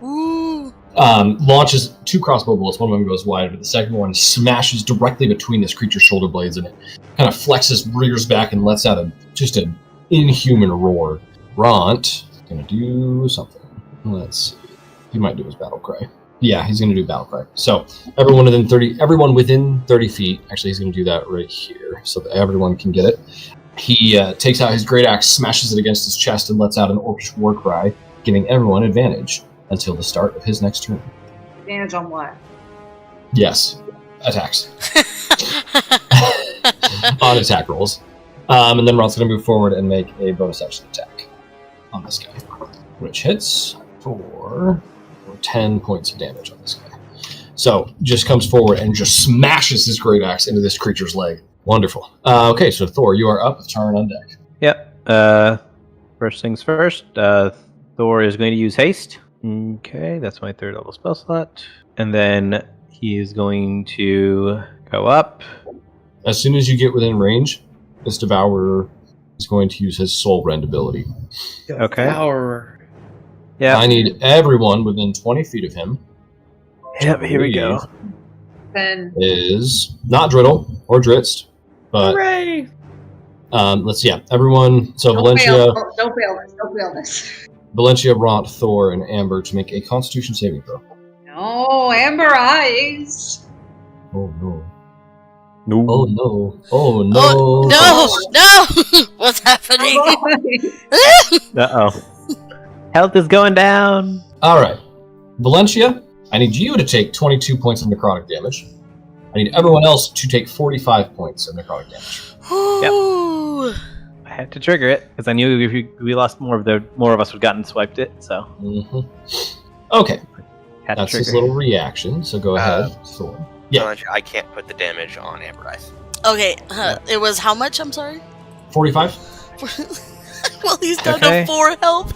Ooh. Launches 2 crossbow bullets. One of them goes wide, but the second one smashes directly between this creature's shoulder blades, and it kind of flexes, rears back, and lets out just an inhuman roar. Ront gonna do something. Let's see. He might do his battle cry. Yeah, he's gonna do battle cry. So everyone within 30 feet. Actually, he's gonna do that right here, so that everyone can get it. He takes out his great axe, smashes it against his chest, and lets out an orcish war cry, giving everyone advantage until the start of his next turn. Advantage on what? Yes, attacks. On attack rolls. And then Ront's going to move forward and make a bonus action attack on this guy, which hits for 10 points of damage on this guy. So, just comes forward and just smashes his great axe into this creature's leg. Wonderful. Okay, so Thor, you are up with Tarn on deck. Yep. First things first. Thor is going to use haste. Okay, that's my 3rd level spell slot. And then he is going to go up. As soon as you get within range, this Devourer is going to use his Soul Rend ability. Okay. Devourer. Yeah. I need everyone within 20 feet of him. Yep, here we go. Then Is not Driddle or Dritzt, but Hooray! let's see. Yeah, everyone. So don't fail this. Valencia, Ront, Thor, and Amber to make a Constitution saving throw. No, Amber Eyes. Oh no! No. Oh no! Oh no! Oh, no! What's happening? Uh-oh. Health is going down. All right, Valencia. I need you to take 22 points of necrotic damage. I need everyone else to take 45 points of necrotic damage. Ooh. I had to trigger it because I knew if we lost more of us would have gotten swiped it. So. Okay. Had to That's his trigger. little reaction. So go ahead, Thor. Yeah, I can't put the damage on Amber Eyes. Okay, it was how much? I'm sorry. 45. Well, he's down Okay. to 4 health.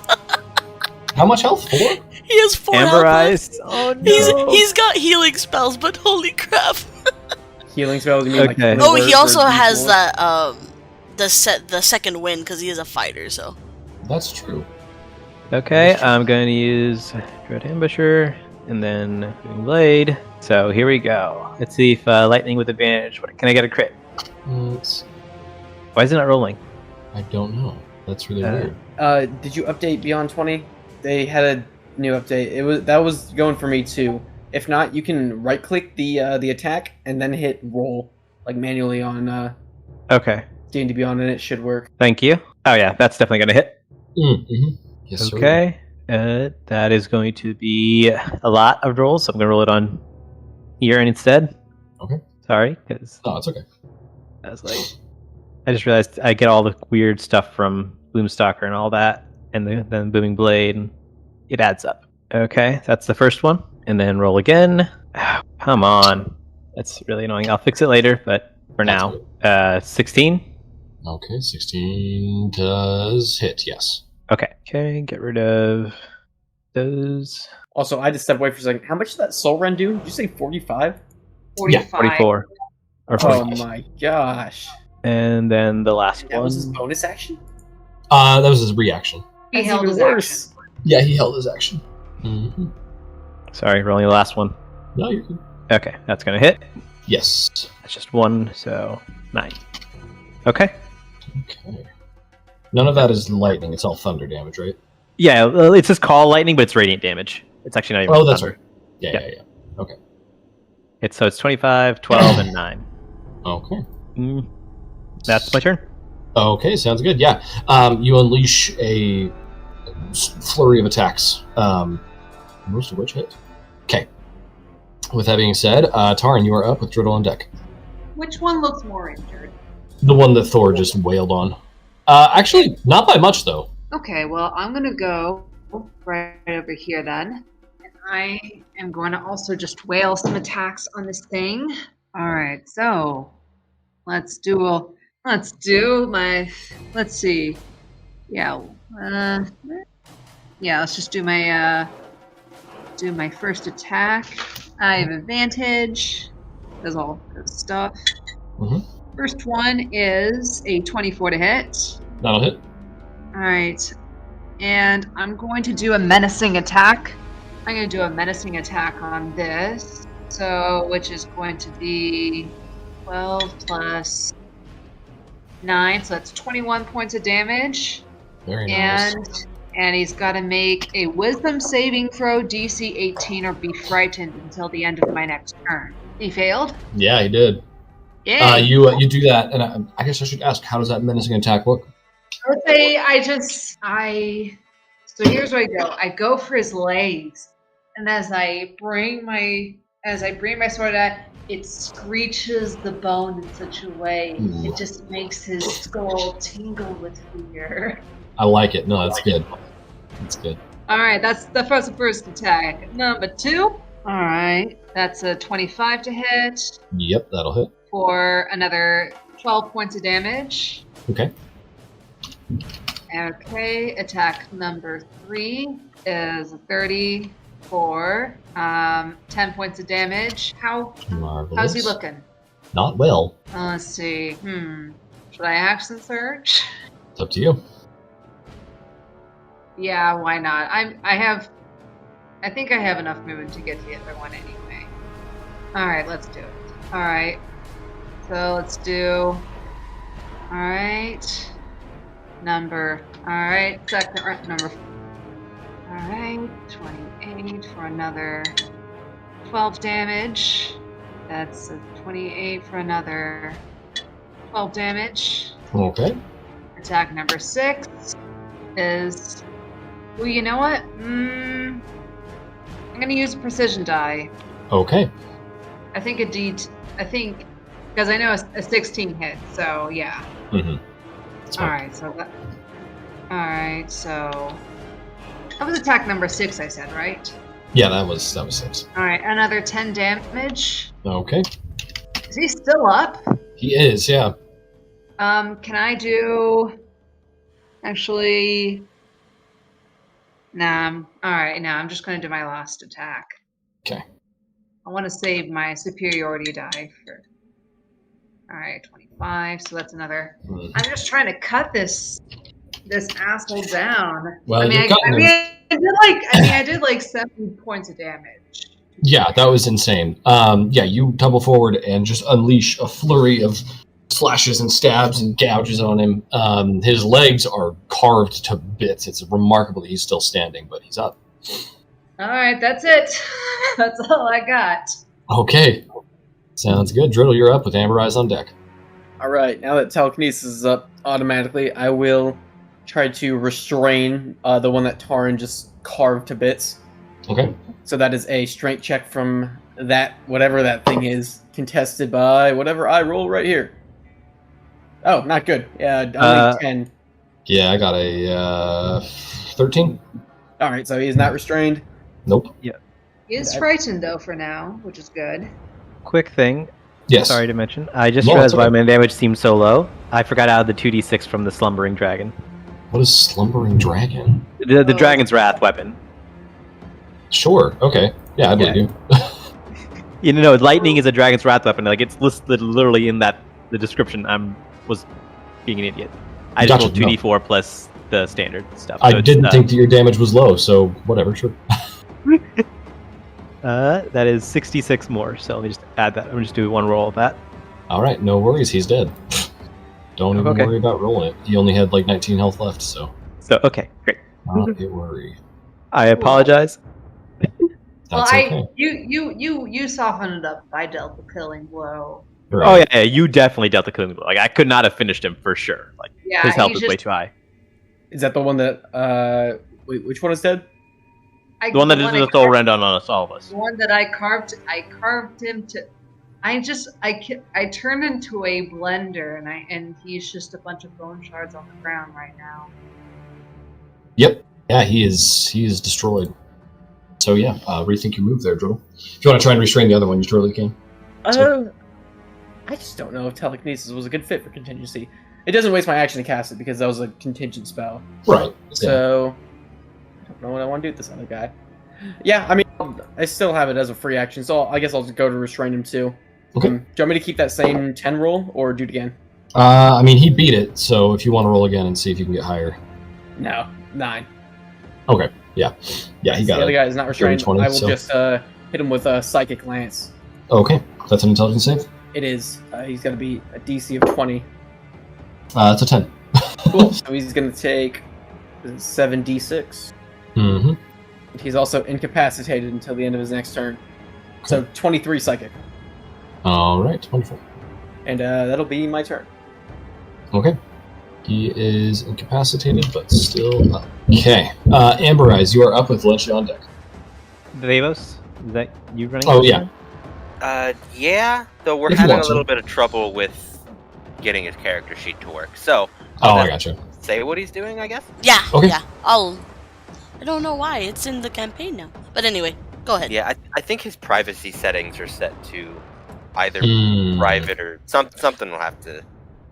How much health? 4? He has 4 health. Amber left. Eyes. Oh no. He's got healing spells, but holy crap! Healing spells, you mean like... Okay. Oh, he Word also or has D4? that the second wind because he is a fighter. So That's true. Okay, I'm going to use Dread Ambusher and then Booming Blade. So here we go. Let's see if lightning with advantage. Can I get a crit? Let's see. Why is it not rolling? I don't know. That's really weird. Did you update Beyond 20? They had a new update. That was going for me too. If not, you can right-click the attack and then hit roll, like manually on Okay, D&D Beyond, and it should work. thank you. Oh yeah, that's definitely going to hit. Yes, sir. Okay, that is going to be a lot of rolls, so I'm going to roll it on here instead. Okay. Sorry, because Oh, it's okay. I was like, I just realized I get all the weird stuff from Boomstalker and all that, and then Booming Blade, and it adds up. Okay, that's the first one, and then roll again. Oh, come on, that's really annoying. I'll fix it later, but for That's now, 16. Okay, 16 does hit, yes. Okay, get rid of those. Also, I had to step away for a second. How much did that Soul Rend do? Did you say 45? 45. 44. Or Oh 45. my gosh. And then the last That one. was his bonus action? That was his reaction. He That's held even his worse. action. Yeah, he held his action. Mm-hmm. Sorry, rolling the last one. No, you're good. Okay, that's going to hit. Yes. That's just 1, so 9. Okay. Okay. None of that is lightning. It's all thunder damage, right? Yeah, it says call lightning, but it's radiant damage. It's actually not even Oh, that's thunder. right. Yeah. Okay. It's 25, 12, and 9. Okay. That's my turn. Okay, sounds good. Yeah. You unleash a flurry of attacks, most of which hit. Okay. With that being said, Taryn, you are up with Driddle on deck. Which one looks more injured? The one that Thor just wailed on. Actually, not by much, though. Okay, well, I'm going to go right over here then. And I am going to also just wail some attacks on this thing. All right, so let's see. Yeah, let's just do my first attack. I have advantage. Does all good stuff. Mhm. First one is a 24 to hit. That'll hit. All right, and I'm going to do a menacing attack. I'm going to do a menacing attack on this, which is going to be 12 plus 9, so that's 21 points of damage. Very nice. And he's got to make a Wisdom saving throw, DC 18, or be frightened until the end of my next turn. He failed. Yeah, he did. Yeah. You do that, and I guess I should ask, how does that menacing attack look? I would say so here's where I go. I go for his legs, and as I bring my sword at, it screeches the bone in such a way Ooh. it just makes his skull tingle with fear. I like it. No, that's good. That's good. All right, that's the first attack. Number 2. All right, that's a 25 to hit Yep, that'll hit. for another 12 points of damage. Okay. Okay, attack number 3 is 34. 10 points of damage. Marvelous. How's he looking? Not well. Let's see. Should I action surge? It's up to you. Yeah, why not? I think I have enough movement to get to the other one anyway. Alright, let's do it. Alright. So let's do... Alright. Second number... Alright, 28 for another 12 damage. That's a 28 for another 12 damage. Okay. Attack number 6 is... Well, you know what? I'm gonna use a precision die. Okay. I think because I know a 16 hit, so yeah. Alright, so that was attack number 6, I said, right? Yeah, that was 6. Alright, another 10 damage. Okay. Is he still up? He is, yeah. Can I do... Actually... Nah, alright, I'm just gonna do my last attack. Okay. I want to save my superiority die for... Alright, 25, so that's another... I'm just trying to cut this asshole down. Well, I did like 7 points of damage. Yeah, that was insane. Yeah, you tumble forward and just unleash a flurry of slashes and stabs and gouges on him. His legs are carved to bits. It's remarkable that he's still standing, but he's up. Alright, that's it. That's all I got. Okay. Sounds good. Driddle, you're up with Amber Eyes on deck. Alright, now that telekinesis is up automatically, I will try to restrain the one that Taran just carved to bits. Okay. So that is a strength check from that, whatever that thing is, contested by whatever I roll right here. Oh, not good. Yeah, only 10. Yeah, I got a 13. Alright, so he is not restrained. Nope. Yeah. He is frightened, though, for now, which is good. Quick thing. Yes. Sorry to mention. I just No, realized it's why okay. my damage seems so low. I forgot out the 2d6 from the Slumbering Dragon. What is Slumbering Dragon? The Dragon's Wrath weapon. Sure. Okay. Yeah, I believe you. You know, lightning is a Dragon's Wrath weapon. Like, it's listed literally in the description. Was being an idiot. I just rolled 2d4 plus the standard stuff. I didn't think that your damage was low, so whatever, sure. That is 66 more, so let me just add that. I'm going to just do one roll of that. Alright, no worries, he's dead. Don't even worry about rolling it. He only had like 19 health left, so. So, okay, great. Not a worry. I apologize. That's okay. You softened it up. I dealt the killing blow. Right. Oh, yeah, you definitely dealt the killing blow. Like, I could not have finished him for sure. Like, Yeah, his health is way too high. Is that the one that, wait, which one is dead? The one that did the soul rend on us, all of us. The one that I carved him to. I turned into a blender, and he's just a bunch of bone shards on the ground right now. Yep. Yeah, he is destroyed. So yeah, rethink your move there, Driddle. If you want to try and restrain the other one, you totally can. I just don't know if telekinesis was a good fit for contingency. It doesn't waste my action to cast it because that was a contingent spell. Right. So I don't know what I want to do with this other guy. Yeah, I mean, I still have it as a free action, so I guess I'll just go to restrain him too. Okay. Do you want me to keep that same 10 roll or do it again? I mean, he beat it, so if you want to roll again and see if you can get higher. No, 9. Okay. Yeah. Yeah, he got it. The other guy is not restrained. 20, I will so. just hit him with a psychic lance. Okay. That's an intelligence save? It is. He's going to be a DC of 20. It's a 10. Cool. So he's going to take 7d6. Mm-hmm. He's also incapacitated until the end of his next turn. So 23 psychic. Alright, wonderful. And that'll be my turn. Okay. He is incapacitated, but still up. Okay. Amber Eyes, you are up with Valencia on deck. Davos, is that you running? Oh, yeah. Yeah, though we're If you having a want to. little bit of trouble with getting his character sheet to work. So, I gotcha. say what he's doing, I guess? Yeah, Okay. yeah. I don't know why. It's in the campaign now. But anyway, go ahead. Yeah, I think his privacy settings are set to either Hmm. private or something will have to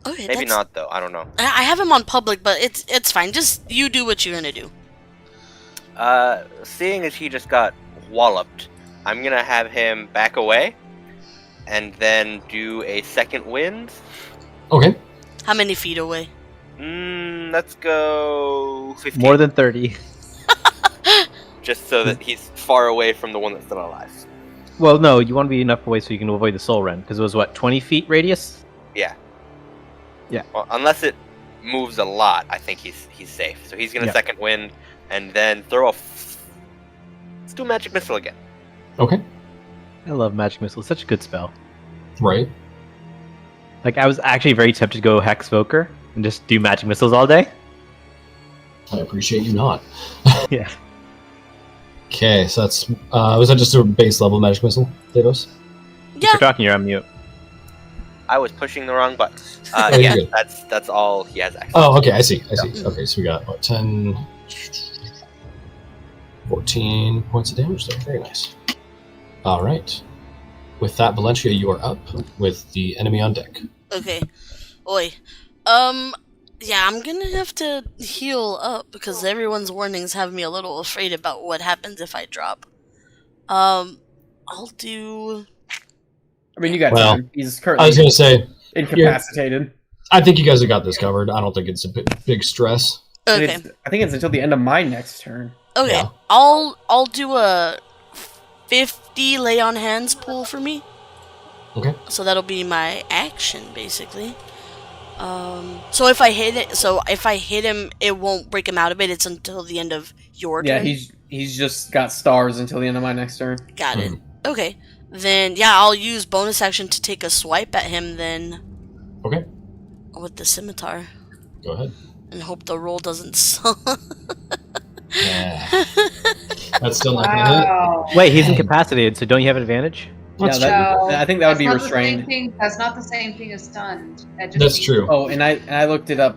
Okay, Maybe not though. I don't know. I have him on public, but it's fine. Just you do what you're gonna do. Seeing as he just got walloped, I'm gonna have him back away, and then do a second wind. Okay. How many feet away? Let's go 15. More than 30. Just so that he's far away from the one that's still alive. Well, no, you want to be enough away so you can avoid the soul rend, because it was, what, 20 feet radius? Yeah. Yeah. Well, unless it moves a lot, I think he's safe. So he's gonna second wind, and then throw let's do magic missile again. Okay. I love magic missile. It's such a good spell. Right. Like, I was actually very tempted to go Hex Voker and just do magic missiles all day. I appreciate you not. Yeah. Okay, so that's was that just a base level magic missile, Dados? If you're talking, you're on mute. I was pushing the wrong button. Oh, Yeah, you're good. that's all he has access. Oh, okay, I see. Okay, so we got, what, 10... 14 points of damage there. Very nice. Alright. With that, Valencia, you are up with the enemy on deck. Okay. Oi. Yeah, I'm gonna have to heal up because everyone's warnings have me a little afraid about what happens if I drop. I'll do... I mean, you got Well, time. He's I currently was going to say, incapacitated. I think you guys have got this covered. I don't think it's a big stress. And Okay. I think it's until the end of my next turn. Okay. Yeah. I'll do a 50 lay on hands pull for me. Okay. So that'll be my action basically. So if I hit him, it won't break him out of it. It's until the end of your turn. Yeah, he's just got stars until the end of my next turn. Got it. Okay. Then yeah, I'll use bonus action to take a swipe at him then Okay, with the scimitar go ahead. and hope the roll doesn't suck. Yeah. That's still not going to hit. Wow. Wait, he's incapacitated, so don't you have advantage? That's I think that would be That's not the same restrained. thing- That's not the same thing as stunned. That just That's means- true. Oh, and I looked it up.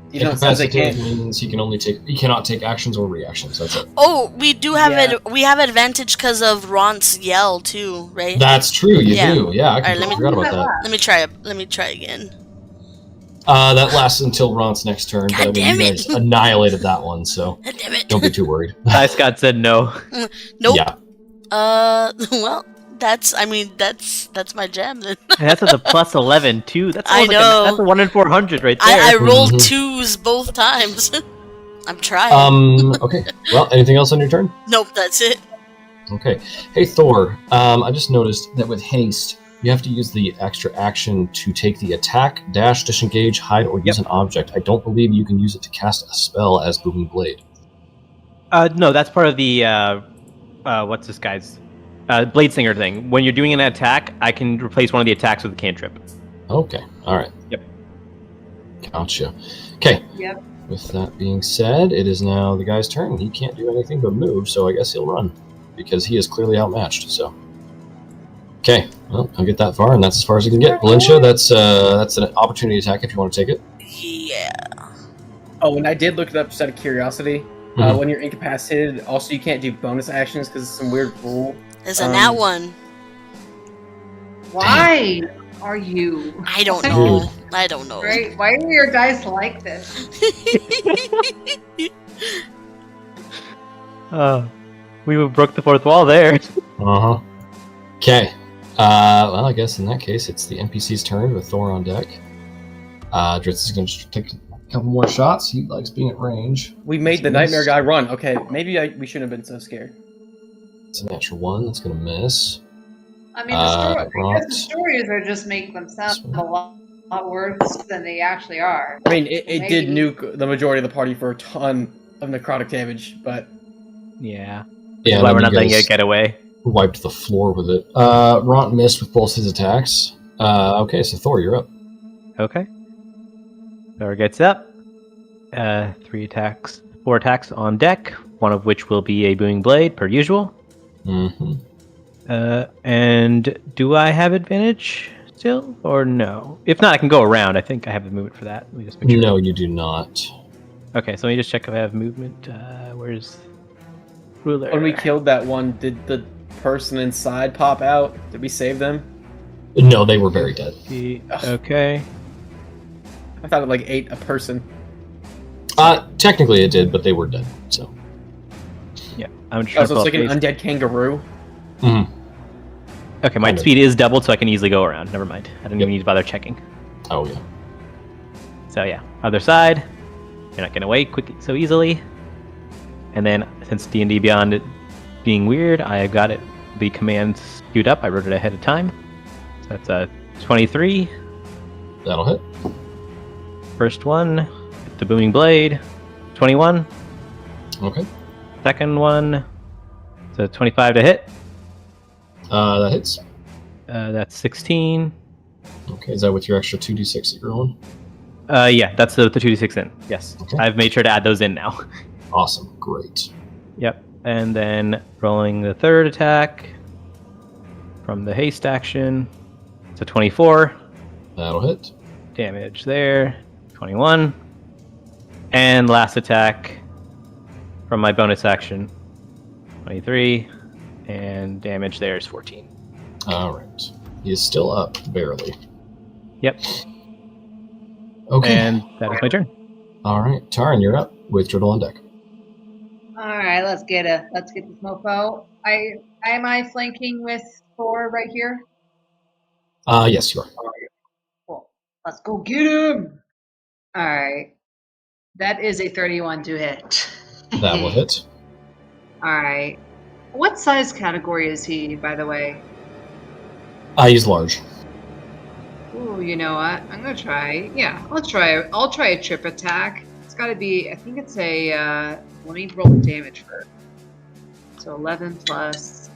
You know, it says they Incapacitated can't. means he cannot take actions or reactions. That's it. Oh, we do have Yeah. we have advantage because of Ront's yell too, right? That's true. You Yeah. do. Yeah, I Alright, let me- forgot about that. Let me try again. That lasts until Ron's next turn. God But I damn mean, you it. guys annihilated that one, so God damn it. don't be too worried. Ty Scott said no. Nope. Yeah. Well, that's my jam then. And that's with a plus 11 too. That's I almost know. that's a 1 in 400 right there. I rolled Mhm. twos both times. I'm trying. Okay. Well, anything else on your turn? Nope, that's it. Okay. Hey, Thor. I just noticed that with haste, you have to use the extra action to take the attack, dash, disengage, hide, or use an object. I don't believe you can use it to cast a spell as Booming Blade. No, that's part of the what's this guy's Blade Singer thing. When you're doing an attack, I can replace one of the attacks with a cantrip. Okay. All right. Yep. Gotcha. Okay. Yep. With that being said, it is now the guy's turn. He can't do anything but move, so I guess he'll run because he is clearly outmatched. So, okay, well, I'll get that far, and that's as far as I can get. Valencia, that's an opportunity attack if you want to take it. Yeah. Oh, and I did look it up just out of curiosity. Mhm. When you're incapacitated, also you can't do bonus actions because it's some weird rule. There's a nat one. Why are you? I don't know. I don't know. Right? Why are your guys like this? We broke the fourth wall there. Uh-huh. Okay. Well, I guess in that case, it's the NPC's turn with Thor on deck. Dritz is going to take a couple more shots. He likes being at range. We made the nightmare guy run. Okay, maybe we shouldn't have been so scared. It's a natural 1. That's going to miss. I mean, the Ront. stories are just make them sound a lot worse than they actually are. I mean, it did Maybe. nuke the majority of the party for a ton of necrotic damage, but Yeah. Yeah, Why and we're then not you letting guys it get away. wiped the floor with it. Ront missed with both his attacks. Okay, so Thor, you're up. Okay. Thor gets up. 4 attacks on deck, one of which will be a booming blade, per usual. Mm-hmm. And do I have advantage still, or no? If not, I can go around. I think I have the movement for that. Let me just make sure. No, you do not. Okay, so let me just check if I have movement. Where's ruler? when we killed that one, did the person inside pop out? Did we save them? No, they were very dead. Okay. I thought it like ate a person. Technically it did, but they were dead. So. Yeah, I'm Oh, so it's like an undead kangaroo. Mm-hmm. Okay, my speed is doubled, so I can easily go around. Never mind. I didn't even need to bother checking. Oh yeah. So yeah, other side. You're not getting away so easily. And then, since D&D Beyond it being weird, I've got it. The command queued up. I wrote it ahead of time. So that's a 23. That'll hit. First one, hit the booming blade. 21. Okay. Second one, it's a 25 to hit. That hits. That's 16. Okay, is that with your extra 2d6 that you're rolling? Yeah, that's the 2d6 in. Yes. Okay. I've made sure to add those in now. Awesome. Great. Yep. And then rolling the third attack from the haste action. It's a 24. That'll hit. Damage there. 21. And last attack from my bonus action. 23. And damage there is 14. Alright. He is still up, barely. Yep. Okay. And that is my turn. Alright. Taryn, you're up with Turtle on deck. Alright, let's get this mofo. Am I flanking with Thor right here? Yes, you are. Cool. Let's go get him! Alright. That is a 31 to hit. That will hit. Alright. What size category is he, by the way? He's large. Ooh, you know what? I'm gonna try. Yeah, I'll try a trip attack. It's gotta be, I think it's a, let me roll the damage first. So 11 plus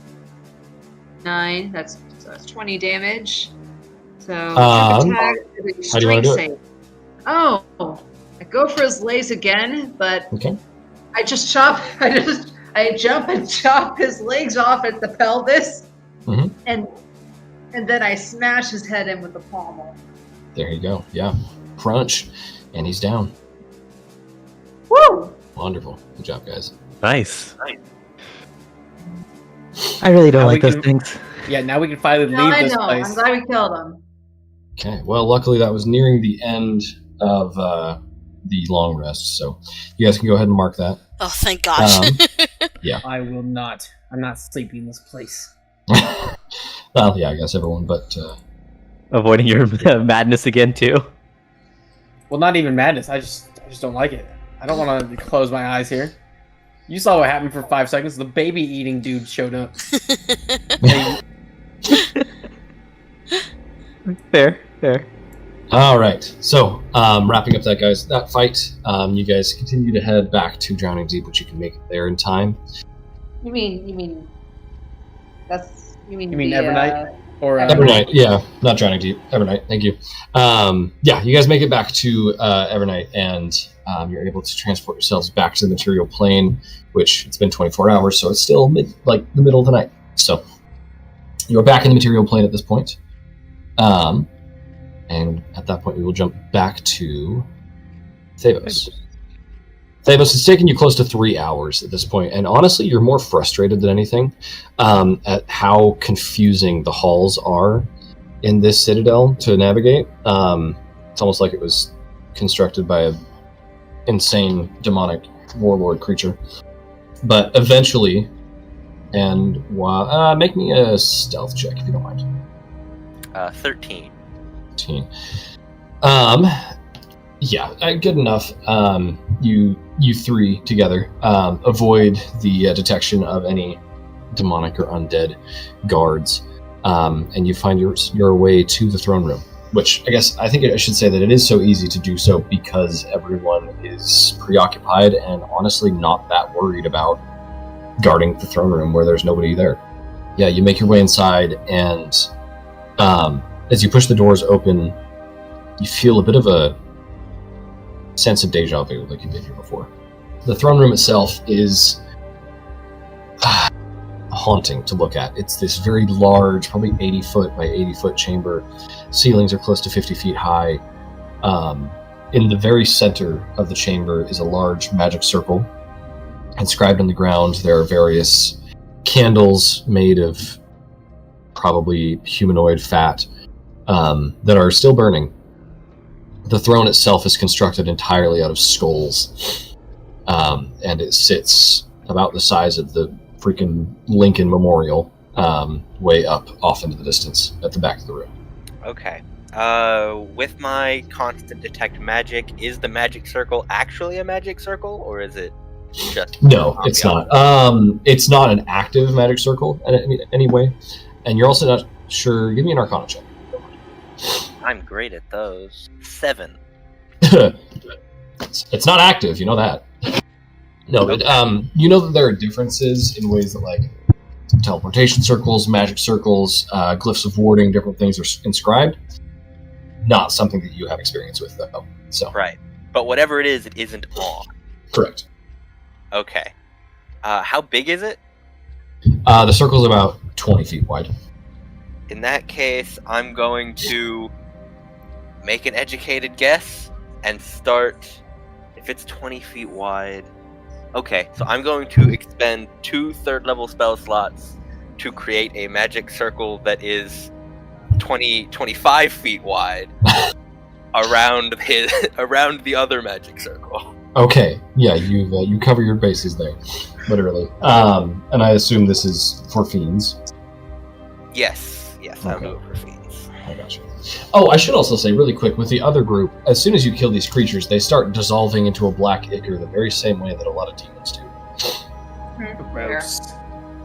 9, that's 20 damage. So, trip attack, how do you want to do it? Oh, I go for his legs again, but Okay. I jump and chop his legs off at the pelvis, and then I smash his head in with the pommel. There you go. Yeah. Crunch. And he's down. Woo! Wonderful. Good job, guys. Nice. I really don't Now like we those can- things. Yeah, now we can finally No, leave I this know. place. I'm glad we killed him. Okay. Well, luckily that was nearing the end of the long rest, so you guys can go ahead and mark that. Oh, thank gosh. I will not. I'm not sleeping in this place. Well, yeah, I guess everyone, but Avoiding your madness again, too. Well, not even madness. I just don't like it. I don't want to close my eyes here. You saw what happened for 5 seconds. The baby eating dude showed up. Fair. all right. So, wrapping up that fight, you guys continue to head back to Drowning Deep, which you can make it there in time. You mean Evernight? Or Evernight, yeah, not Drowning Deep. Evernight, thank you. Yeah, you guys make it back to Evernight, and you're able to transport yourselves back to the material plane, which it's been 24 hours, so it's still the middle of the night. So you're back in the material plane at this point. And at that point, we will jump back to Thavos. Thavos, it's taken you close to 3 hours at this point, and honestly, you're more frustrated than anything at how confusing the halls are in this citadel to navigate. It's almost like it was constructed by an insane demonic warlord creature. But eventually, and while make me a stealth check if you don't mind. 13. 13. Yeah, good enough. You three together avoid the detection of any demonic or undead guards, and you find your way to the throne room. Which I think I should say that it is so easy to do so because everyone is preoccupied and honestly not that worried about guarding the throne room where there's nobody there. Yeah, you make your way inside, and as you push the doors open, you feel a bit of a sense of deja vu like you've been here before. The throne room itself is haunting to look at. It's this very large, probably 80 foot by 80 foot chamber. Ceilings are close to 50 feet high. In the very center of the chamber is a large magic circle. Inscribed on the ground, there are various candles made of probably humanoid fat that are still burning. The throne itself is constructed entirely out of skulls, and it sits about the size of the freaking Lincoln Memorial, way up off into the distance at the back of the room. Okay. With my constant detect magic, is the magic circle actually a magic circle, or is it just... No, it's not. It's not an active magic circle anyway, and you're also not sure. Give me an Arcana check. I'm great at those. 7. It's not active, you know that. No, but you know that there are differences in ways that, like, teleportation circles, magic circles, glyphs of warding, different things are inscribed. Not something that you have experience with, though. So Right. But whatever it isn't on. Correct. Okay. How big is it? The circle's about 20 feet wide. In that case, I'm going to make an educated guess and start... If it's 20 feet wide... Okay, so I'm going to expend 2 third-level spell slots to create a magic circle that is 25 feet wide around the other magic circle. Okay, yeah, you cover your bases there, literally. And I assume this is for fiends. Yes, I'll Okay. do it for fiends. I gotcha. Oh, I should also say really quick, with the other group, as soon as you kill these creatures, they start dissolving into a black ichor the very same way that a lot of demons do. Gross.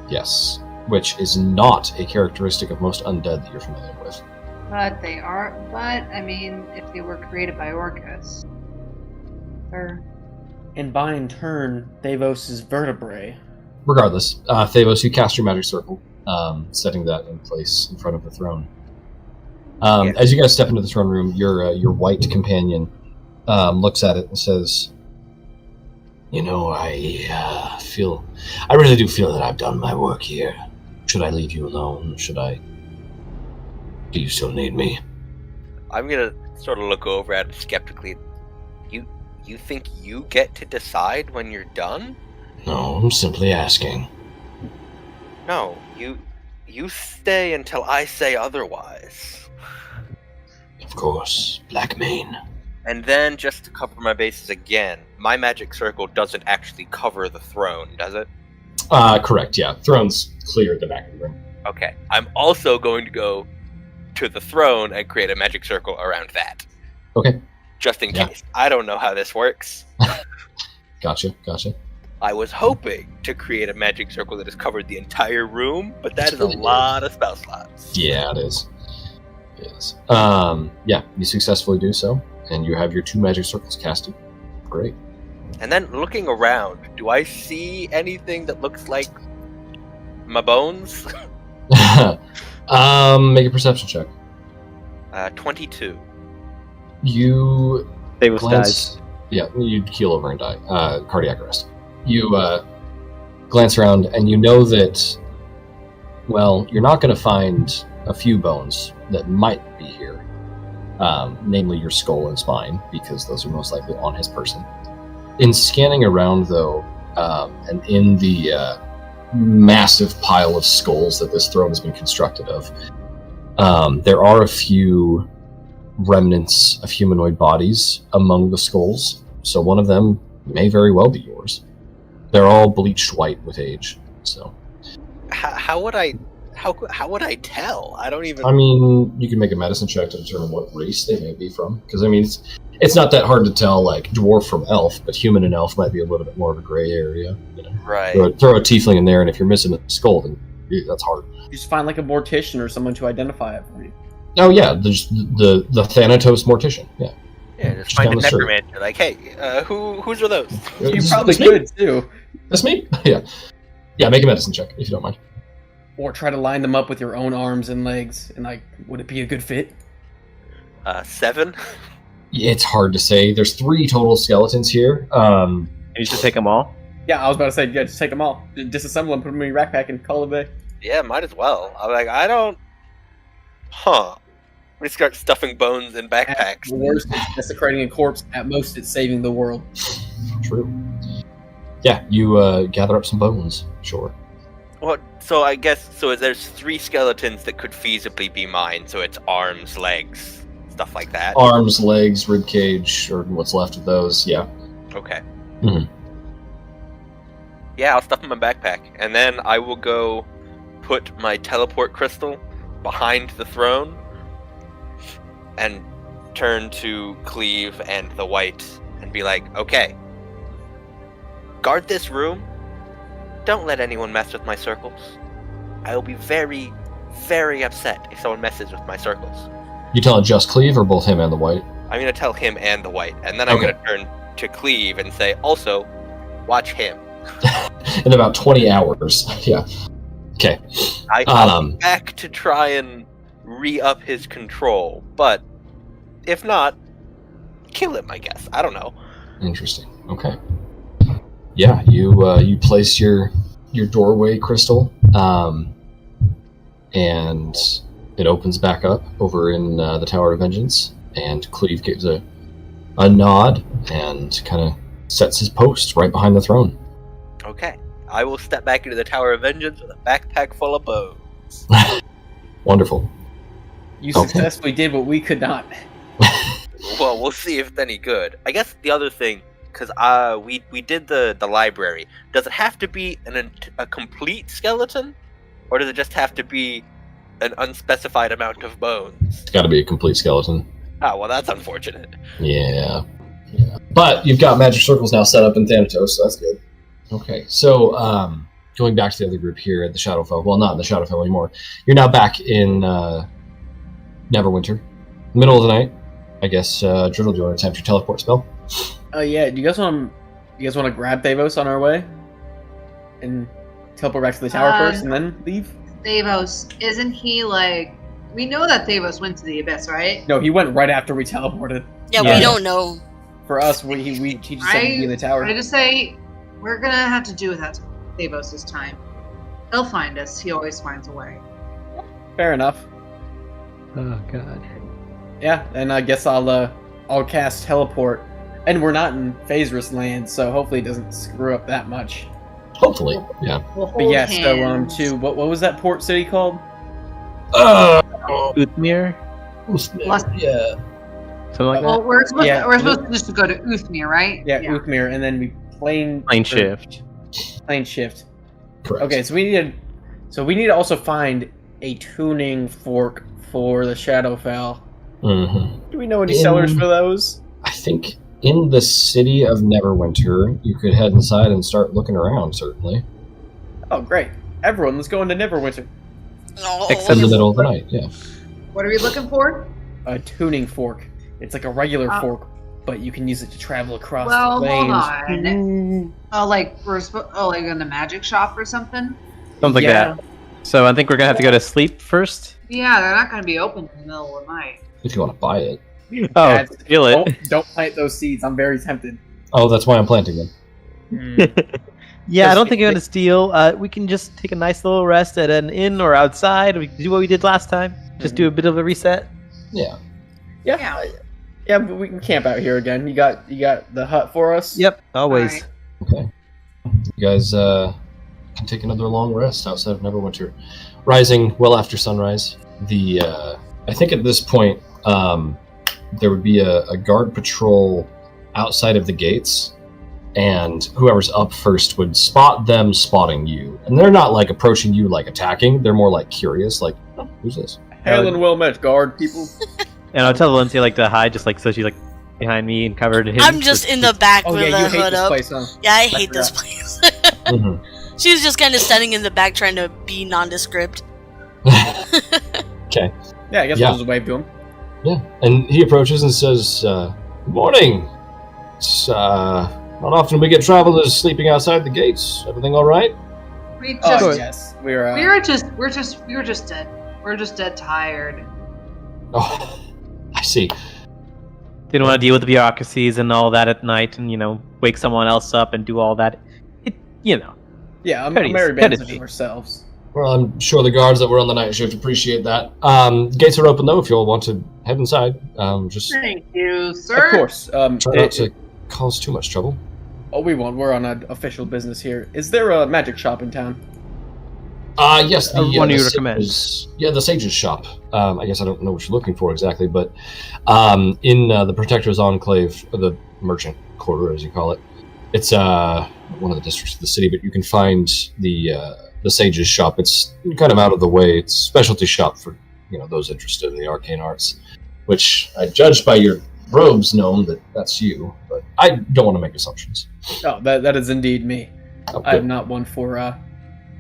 Yes, which is not a characteristic of most undead that you're familiar with. But they are. But I mean, if they were created by Orcus, or And by in turn, Thavos' vertebrae. Regardless, Thavos, you cast your magic circle, setting that in place in front of the throne. As you guys step into the throne room, your white companion looks at it and says, "You know, I really do feel that I've done my work here. Should I leave you alone? Do you still need me?" I'm gonna sort of look over at it skeptically. You think you get to decide when you're done? No, I'm simply asking. No, you stay until I say otherwise. Of course, Black Mane. And then, just to cover my bases again, my magic circle doesn't actually cover the throne, does it? Correct, yeah. Throne's clear at the back of the room. Okay. I'm also going to go to the throne and create a magic circle around that. Okay. Just in Yeah. case. I don't know how this works. Gotcha. I was hoping to create a magic circle that has covered the entire room, but that is a lot of spell slots. Yeah, it is. Yeah, you successfully do so, and you have your 2 magic circles casted. Great. And then looking around, do I see anything that looks like my bones? Make a perception check. 22. You Thavos glance. dies. Yeah, you'd keel over and die. Cardiac arrest. You glance around, and you know that, well, you're not going to find a few bones that might be here, namely your skull and spine, because those are most likely on his person. In scanning around, though, and in the massive pile of skulls that this throne has been constructed of, there are a few remnants of humanoid bodies among the skulls, so one of them may very well be yours. They're all bleached white with age, so... How would I tell? I don't even... I mean, you can make a medicine check to determine what race they may be from, because, I mean, it's not that hard to tell, like, dwarf from elf, but human and elf might be a little bit more of a gray area, you know? Right. Throw a tiefling in there, and if you're missing a skull, then that's hard. You just find like a mortician or someone to identify it for you. Oh, yeah, there's the Thanatos Mortician, yeah. Yeah, just Just find a down the street. necromancer. Like, hey, whose are those? You That's probably me. could too. That's me? Yeah, make a medicine check, if you don't mind. Or try to line them up with your own arms and legs, and like, would it be a good fit? 7? It's hard to say. There's 3 total skeletons here. And you should take them all. Yeah, I was about to say, yeah, just take them all, disassemble them, put them in your backpack, and call it a day. Yeah, might as well. I'm like, I don't... Huh. We start stuffing bones in At backpacks. the worst, it's desecrating a corpse. At most, it's saving the world. True. Yeah, you gather up some bones, sure. What? So I guess, there's 3 skeletons that could feasibly be mine, so it's arms, legs, stuff like that. Arms, legs, rib cage, or what's left of those. Yeah. Okay. Mhm. Yeah, I'll stuff in my backpack, and then I will go put my teleport crystal behind the throne and turn to Cleve and the White and be like, okay, guard this room. Don't let anyone mess with my circles. I will be very, very upset if someone messes with my circles. You telling just Cleve or both him and the White? I'm going to tell him and the White, and then I'm going to turn to Cleve and say, also, watch him. In about 20 hours. Yeah. Okay. I'll be back to try and re-up his control, but if not, kill him, I guess. I don't know. Interesting. Okay. Yeah, you place your doorway crystal, and it opens back up over in the Tower of Vengeance, and Cleve gives a nod and kind of sets his post right behind the throne. Okay. I will step back into the Tower of Vengeance with a backpack full of bows. Wonderful. You successfully did what we could not. Well, we'll see if it's any good. I guess the other thing, because we did the library. Does it have to be a complete skeleton, or does it just have to be an unspecified amount of bones? It's got to be a complete skeleton. Oh, well, that's unfortunate. Yeah. But you've got magic circles now set up in Thanatos, so that's good. Okay, so going back to the other group here at the Shadowfell. Well, not in the Shadowfell anymore. You're now back in Neverwinter, middle of the night. I guess Driddle, do you want to attempt your teleport spell? Yeah. Do you guys want to grab Thavos on our way and teleport back to the tower first, and then leave? Thavos, isn't he like? We know that Thavos went to the abyss, right? No, he went right after we teleported. Yeah, we don't know. For us, he just said he'd be in the tower. I just say we're gonna have to do without Thavos this time. He'll find us. He always finds a way. Fair enough. Oh god. Yeah, and I guess I'll cast teleport, and we're not in Phaserus land, so hopefully it doesn't screw up that much. Hopefully, yeah. We'll But hold yeah, hands. so what was that port city called? Uthmir? Yeah. Something like Well, that? we're supposed Yeah, to just to go to Uthmir, right? Yeah, Uthmir, and then we plane shift. Plane shift. Correct. Okay, so we need to also find a tuning fork for the Shadowfell. Mm-hmm. Do we know any sellers for those? I think in the city of Neverwinter, you could head inside and start looking around, certainly. Oh, great. Everyone, let's go into Neverwinter. No. Except in the middle of the night, yeah. What are we looking for? A tuning fork. It's like a regular fork, but you can use it to travel across Well, the hold plains. on. Oh, like like in the magic shop or something? Something like Yeah. that. So I think we're gonna have to go to sleep first. Yeah, they're not going to be open in the middle of the night. If you want to buy it. Oh, Yeah, feel it. Don't plant those seeds. I'm very tempted. Oh, that's why I'm planting them. Yeah, I don't think you're gonna steal. We can just take a nice little rest at an inn or outside. We can do what we did last time. Just do a bit of a reset. Yeah. Yeah, but we can camp out here again. You got the hut for us? Yep, always. Right. Okay. You guys can take another long rest outside of Neverwinter. Rising well after sunrise. I think at this point, there would be a guard patrol outside of the gates, and whoever's up first would spot them spotting you. And they're not like approaching you like attacking, they're more like curious, like, oh, who's this? Hail and well met, guard people. And I'll tell Lindsay like to hide, just like so she's like behind me and covered in. I'm just in the back Oh with yeah, the you hate hood this up. place, huh? Yeah, I hate this place. Mhm. She was just kind of standing in the back trying to be nondescript. Okay. Yeah, I guess Yeah. we'll just wave to him. Yeah. And he approaches and says, good morning. It's not often we get travelers sleeping outside the gates. Everything all right? We Oh just, yes, we were just dead. We're just dead tired. Oh, I see. Didn't want to deal with the bureaucracies and all that at night, and wake someone else up and do all that. Yeah, I'm Courteous, Mary Bands courtesy. of ourselves. Well, I'm sure the guards that were on the night shift appreciate that. Gates are open, though, if you all want to head inside. Just Thank you, sir. Of course. try not to cause too much trouble. Oh, we won't. We're on an official business here. Is there a magic shop in town? Yes, one you recommend. The Sage's shop. I guess I don't know what you're looking for exactly, but in the Protector's Enclave, or the Merchant Quarter, as you call it, it's one of the districts of the city. But you can find the Sage's shop. It's kind of out of the way. It's a specialty shop for those interested in the arcane arts, which I judged by your robes, gnome, that's you. But I don't want to make assumptions. Oh, that is indeed me. Oh, I am not one for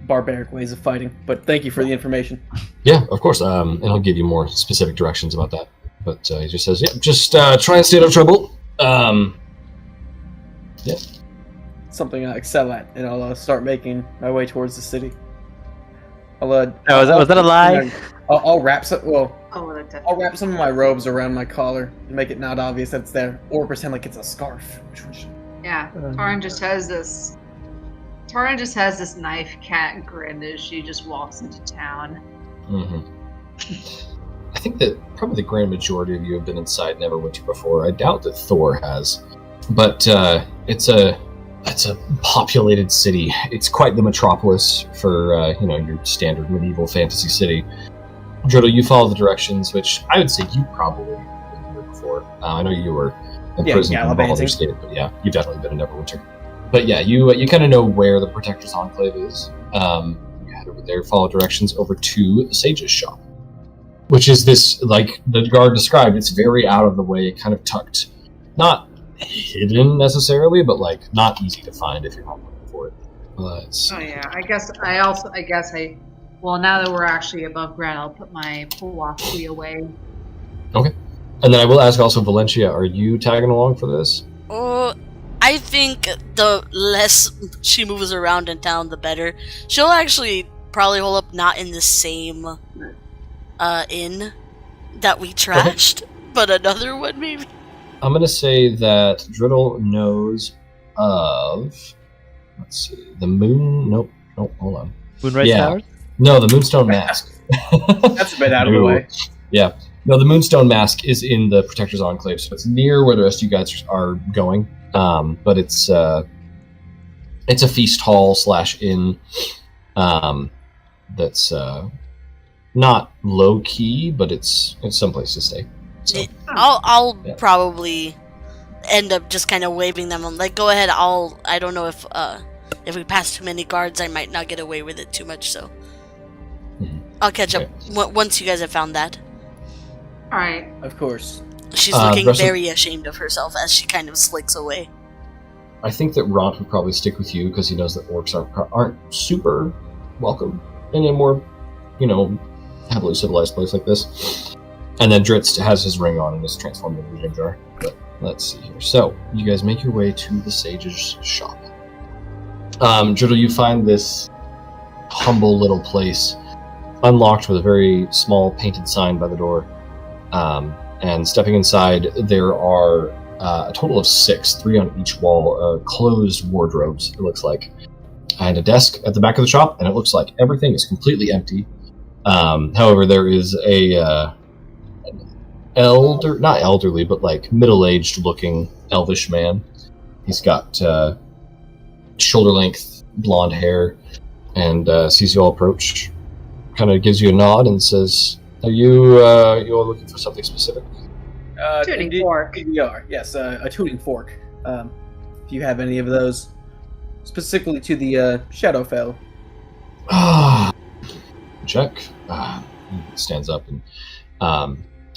barbaric ways of fighting, but thank you for the information. Yeah, of course, and I'll give you more specific directions about that. But he just says, just try and stay out of trouble. Something I excel at, and I'll start making my way towards the city. Was that a lie? I'll wrap some. Well, Oh, I'll wrap some of my robes around my collar and make it not obvious that it's there, or pretend like it's a scarf. Yeah, Taran just has this. Taran just has this knife cat grin as she just walks into town. Mm-hmm. I think that probably the grand majority of you have been inside and never went to before. I doubt that Thor has, but it's a populated city. It's quite the metropolis for your standard medieval fantasy city. Jodo, you follow the directions, which I would say you probably been here before. I know you were in prison in Baldur's Gate, but yeah, you've definitely been in Neverwinter. But yeah, you kind of know where the Protector's Enclave is. You head over there, follow directions over to the Sage's shop, which is this, like the guard described, it's very out of the way, kind of tucked, not hidden necessarily, but like not easy to find if you're not looking for it. Oh yeah, well, now that we're actually above ground, I'll put my philosophy away. Okay. And then I will ask also, Valencia, are you tagging along for this? I think the less she moves around in town, the better. She'll actually probably hold up not in the same inn that we trashed, but another one maybe. I'm going to say that Driddle knows of... Let's see. The moon... Nope, hold on. Moonrise Towers? No, the Moonstone Mask. That's a bit out of the way. Yeah. No, the Moonstone Mask is in the Protector's Enclave, so it's near where the rest of you guys are going. But it's a feast hall / inn that's not low key, but it's someplace to stay. So, I'll probably end up just kind of waving them on, like, go ahead. I don't know if we pass too many guards, I might not get away with it too much. So I'll catch up once you guys have found that. All right. Of course. She's looking very ashamed of herself as she kind of slicks away. I think that Ront would probably stick with you because he knows that orcs aren't super welcome in a more, heavily civilized place like this. And then Dritz has his ring on and is transformed into a Jimjar. But let's see here. So, you guys make your way to the Sage's shop. Driddle, you find this humble little place, unlocked with a very small painted sign by the door. And stepping inside, there are a total of 6, 3 on each wall, closed wardrobes, it looks like. And a desk at the back of the shop, and it looks like everything is completely empty. However, there is an not elderly, but like middle-aged looking elvish man. He's got shoulder-length blonde hair, and sees you all approach, kind of gives you a nod and says, Are you all looking for something specific? Tuning fork. We are, yes, a tuning fork. If you have any of those, specifically to the Shadowfell. Check. He stands up and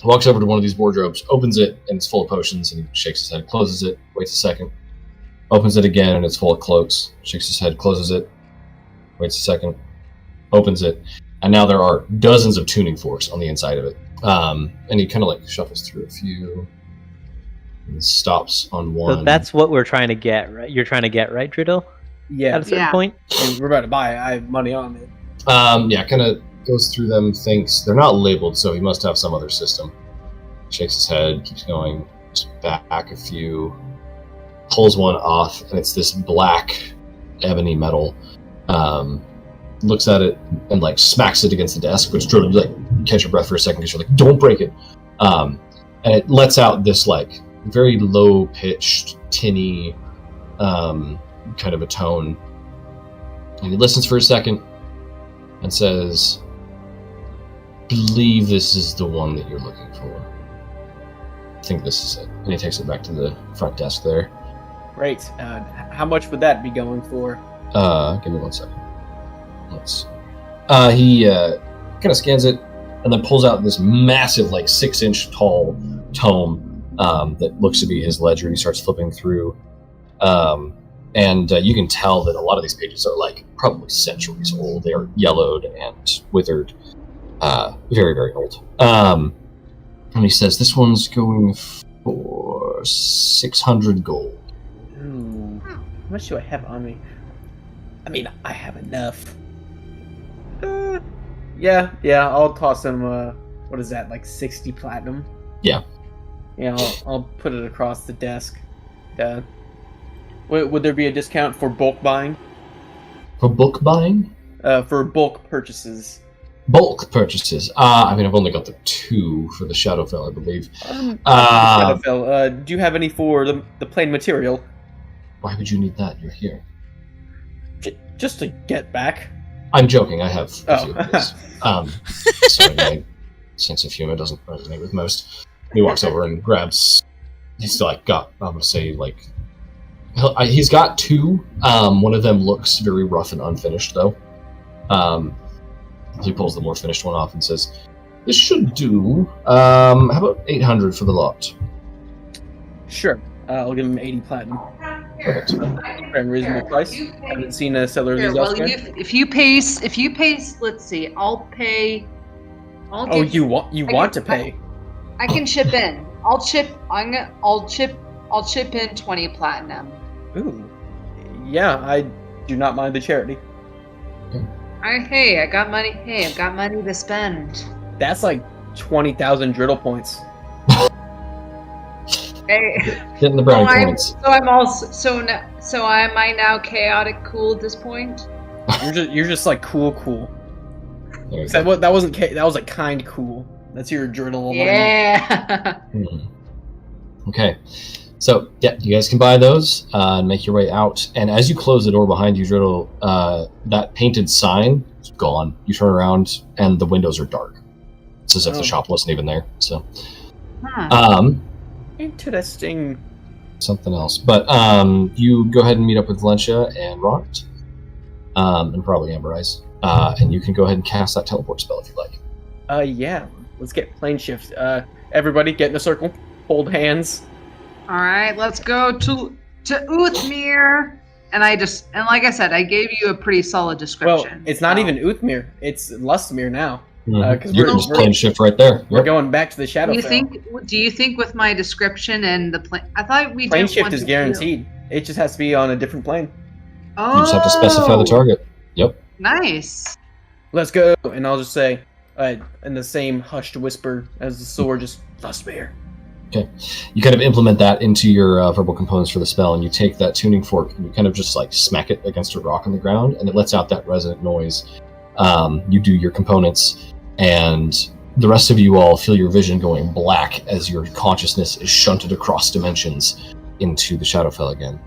walks over to one of these wardrobes, opens it, and it's full of potions, and he shakes his head, closes it, waits a second, opens it again, and it's full of cloaks, shakes his head, closes it, waits a second, opens it, and now there are dozens of tuning forks on the inside of it. And he kind of like shuffles through a few and stops on one. So that's what we're trying to get, right? You're trying to get, right, Driddle? Yeah. At a certain point? And we're about to buy it. I have money on it. Kind of goes through them, thinks they're not labeled, so he must have some other system. Shakes his head, keeps going, just back a few, pulls one off, and it's this black ebony metal. Looks at it and like smacks it against the desk, which Driddle, like, you catch your breath for a second because you're like, don't break it. And it lets out this like very low pitched, tinny kind of a tone. And he listens for a second, and says, "Believe this is the one that you're looking for. I think this is it." And he takes it back to the front desk there. Great. How much would that be going for? Give me 1 second. He kind of scans it and then pulls out this massive, like 6-inch tall tome that looks to be his ledger. And he starts flipping through. And you can tell that a lot of these pages are like probably centuries old. They are yellowed and withered. Very, very old. And he says, "This one's going for 600 gold. Ooh. How much do I have on me? I mean, I have enough. Yeah, I'll toss him, what is that, like 60 platinum? Yeah. Yeah, I'll put it across the desk. Would there be a discount for bulk buying? For bulk buying? For bulk purchases. Bulk purchases. I mean, I've only got the 2 for the Shadowfell, I believe. Shadowfell. Do you have any for the plain material? Why would you need that? You're here. Just to get back. I'm joking. I have a few of those. Sorry, my sense of humor doesn't resonate with most. He walks over and grabs. He's like got. I'm gonna say like. He's got 2. One of them looks very rough and unfinished, though. He pulls the more finished one off and says, "This should do. How about 800 for the lot?" Sure. I'll give him 80 platinum. Perfect. Very reasonable price. Haven't seen a seller of these elsewhere. If you pay, let's see. I'll pay. You want to pay? I can chip in. I'll chip in 20 platinum. Ooh. Yeah, I do not mind the charity. I've got money. Hey, I've got money to spend. That's like 20,000 driddle points. Hey. Getting the brownie points. So am I now chaotic cool at this point? You're just like cool. That was like kind cool. That's your driddle. Yeah. Okay. So, yeah, you guys can buy those and make your way out. And as you close the door behind you, Driddle, that painted sign is gone. You turn around, and the windows are dark. It's as if the shop wasn't even there. So, interesting. Something else. But you go ahead and meet up with Valencia and Ront, and probably Amber Eyes. And you can go ahead and cast that teleport spell if you'd like. Yeah. Let's get plane shift. Everybody, get in a circle. Hold hands. All right, let's go to Uthmir. And like I said, I gave you a pretty solid description. Well, it's not even Uthmir. It's Lustmir now. Mm-hmm. You can just plane shift right there. We're going back to the Shadowfell. Do you think with my description and the plane? I thought we plane shift is guaranteed. It just has to be on a different plane. Oh. You just have to specify the target. Yep. Nice. Let's go. And I'll just say, in the same hushed whisper as the sword, just Lustmir. Okay, you kind of implement that into your verbal components for the spell, and you take that tuning fork and you kind of just like smack it against a rock on the ground, and it lets out that resonant noise. You do your components, and the rest of you all feel your vision going black as your consciousness is shunted across dimensions into the Shadowfell again.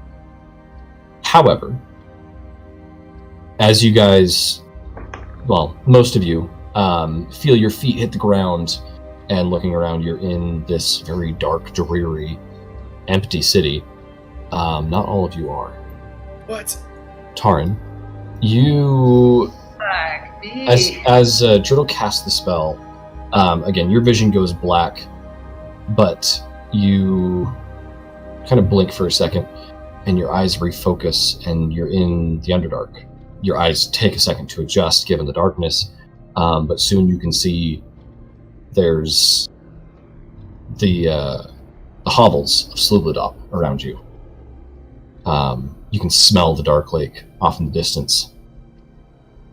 However, as you guys, well, most of you, feel your feet hit the ground, and looking around, you're in this very dark, dreary, empty city. Not all of you are. What? Taran, you... Fuck me. As Driddle casts the spell, again, your vision goes black, but you kind of blink for a second, and your eyes refocus, and you're in the Underdark. Your eyes take a second to adjust, given the darkness, but soon you can see there's the hovels of Slubladop around you. You can smell the dark lake off in the distance.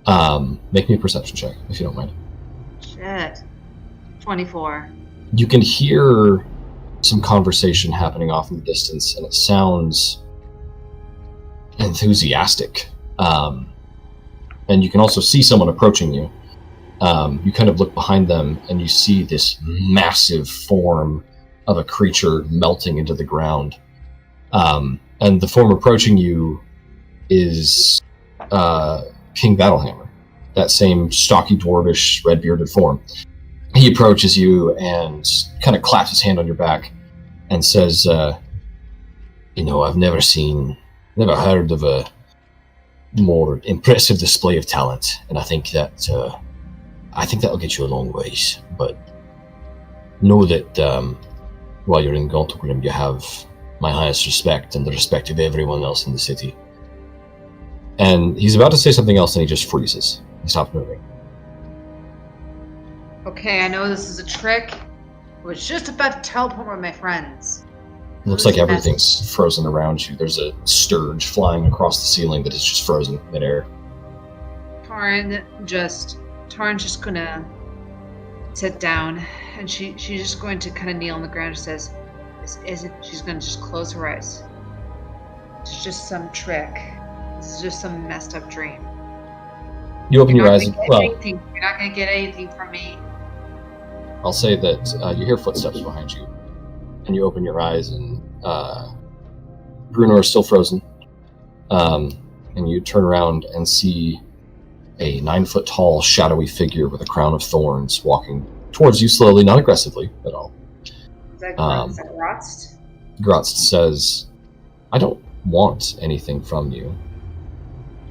Make me a perception check, if you don't mind. Shit. 24. You can hear some conversation happening off in the distance, and it sounds enthusiastic. And you can also see someone approaching you. You kind of look behind them, and you see this massive form of a creature melting into the ground. And the form approaching you is King Battlehammer. that same stocky, dwarvish, red-bearded form. He approaches you and kind of claps his hand on your back and says, I've never heard of a more impressive display of talent, and I think that'll get you a long ways. But know that while you're in Gauntlgrim, you have my highest respect and the respect of everyone else in the city. And he's about to say something else, and he just freezes. He stops moving. Okay, I know this is a trick. I was just about to teleport with my friends. It looks like everything's frozen around you. There's a scourge flying across the ceiling that is just frozen midair. Taryn's just gonna sit down, and she's just going to kind of kneel on the ground and says, she's gonna just close her eyes. It's just some trick. This is just some messed up dream. You open your eyes. You're not gonna get anything from me. I'll say that you hear footsteps behind you, and you open your eyes, and Bruno is still frozen. And you turn around and see a 9-foot-tall, shadowy figure with a crown of thorns walking towards you slowly, not aggressively at all. Is that Grotst? Grotst says, I don't want anything from you.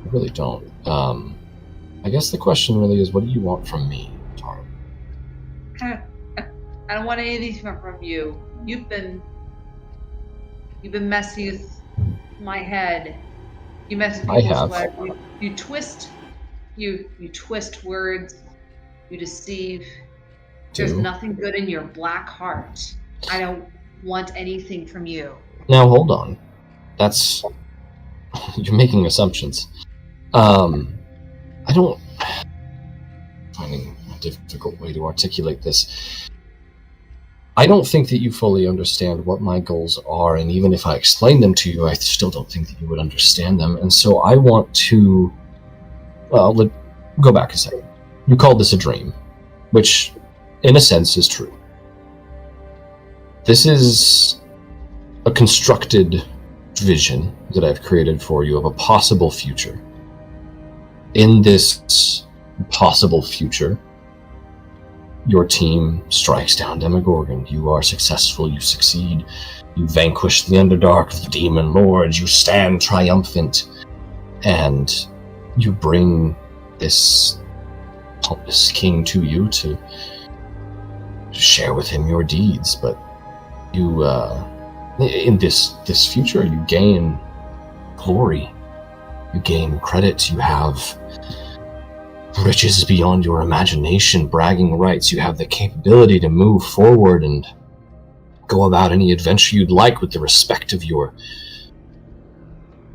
I really don't. I guess the question really is, what do you want from me, Taryn? I don't want anything from you. You've been messing with my head. You mess with people's lives. You twist. You twist words. You deceive. There's nothing good in your black heart. I don't want anything from you. Now hold on. You're making assumptions. Finding a difficult way to articulate this. I don't think that you fully understand what my goals are, and even if I explain them to you, I still don't think that you would understand them. And so I want to... go back a second. You called this a dream, which, in a sense, is true. This is a constructed vision that I've created for you of a possible future. In this possible future, your team strikes down Demogorgon. You are successful, you succeed, you vanquish the Underdark, the Demon Lords, you stand triumphant, and you bring this king to you to share with him your deeds. But you, in this future, you gain glory, you gain credit, you have riches beyond your imagination, bragging rights, you have the capability to move forward and go about any adventure you'd like with the respect of your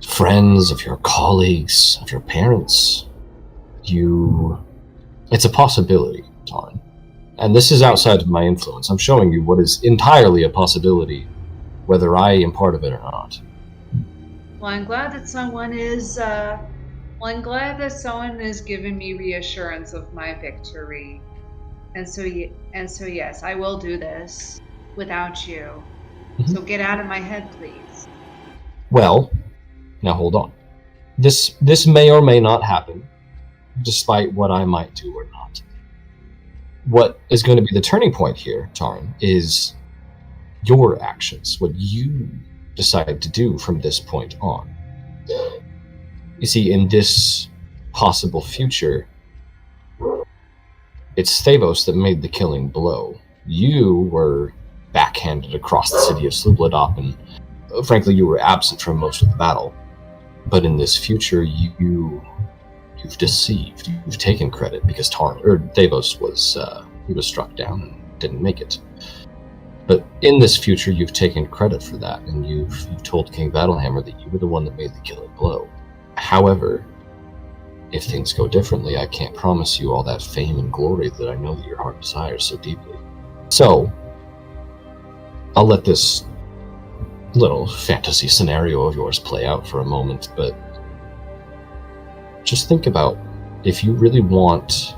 friends, of your colleagues, of your parents. It's a possibility, Taryn. And this is outside of my influence. I'm showing you what is entirely a possibility, whether I am part of it or not. Well, I'm glad that someone is giving me reassurance of my victory. And so yes, I will do this without you. Mm-hmm. So get out of my head, please. Well, now hold on. This may or may not happen, despite what I might do or not. What is going to be the turning point here, Taryn, is your actions, what you decide to do from this point on. You see, in this possible future, it's Thavos that made the killing blow. You were backhanded across the city of Slubladop, and frankly, you were absent from most of the battle. But in this future, you've deceived. You've taken credit because Thavos was struck down and didn't make it. But in this future, you've taken credit for that, and you've told King Battlehammer that you were the one that made the killing blow. However, if things go differently, I can't promise you all that fame and glory that I know that your heart desires so deeply. So, I'll let this little fantasy scenario of yours play out for a moment, but just think about, if you really want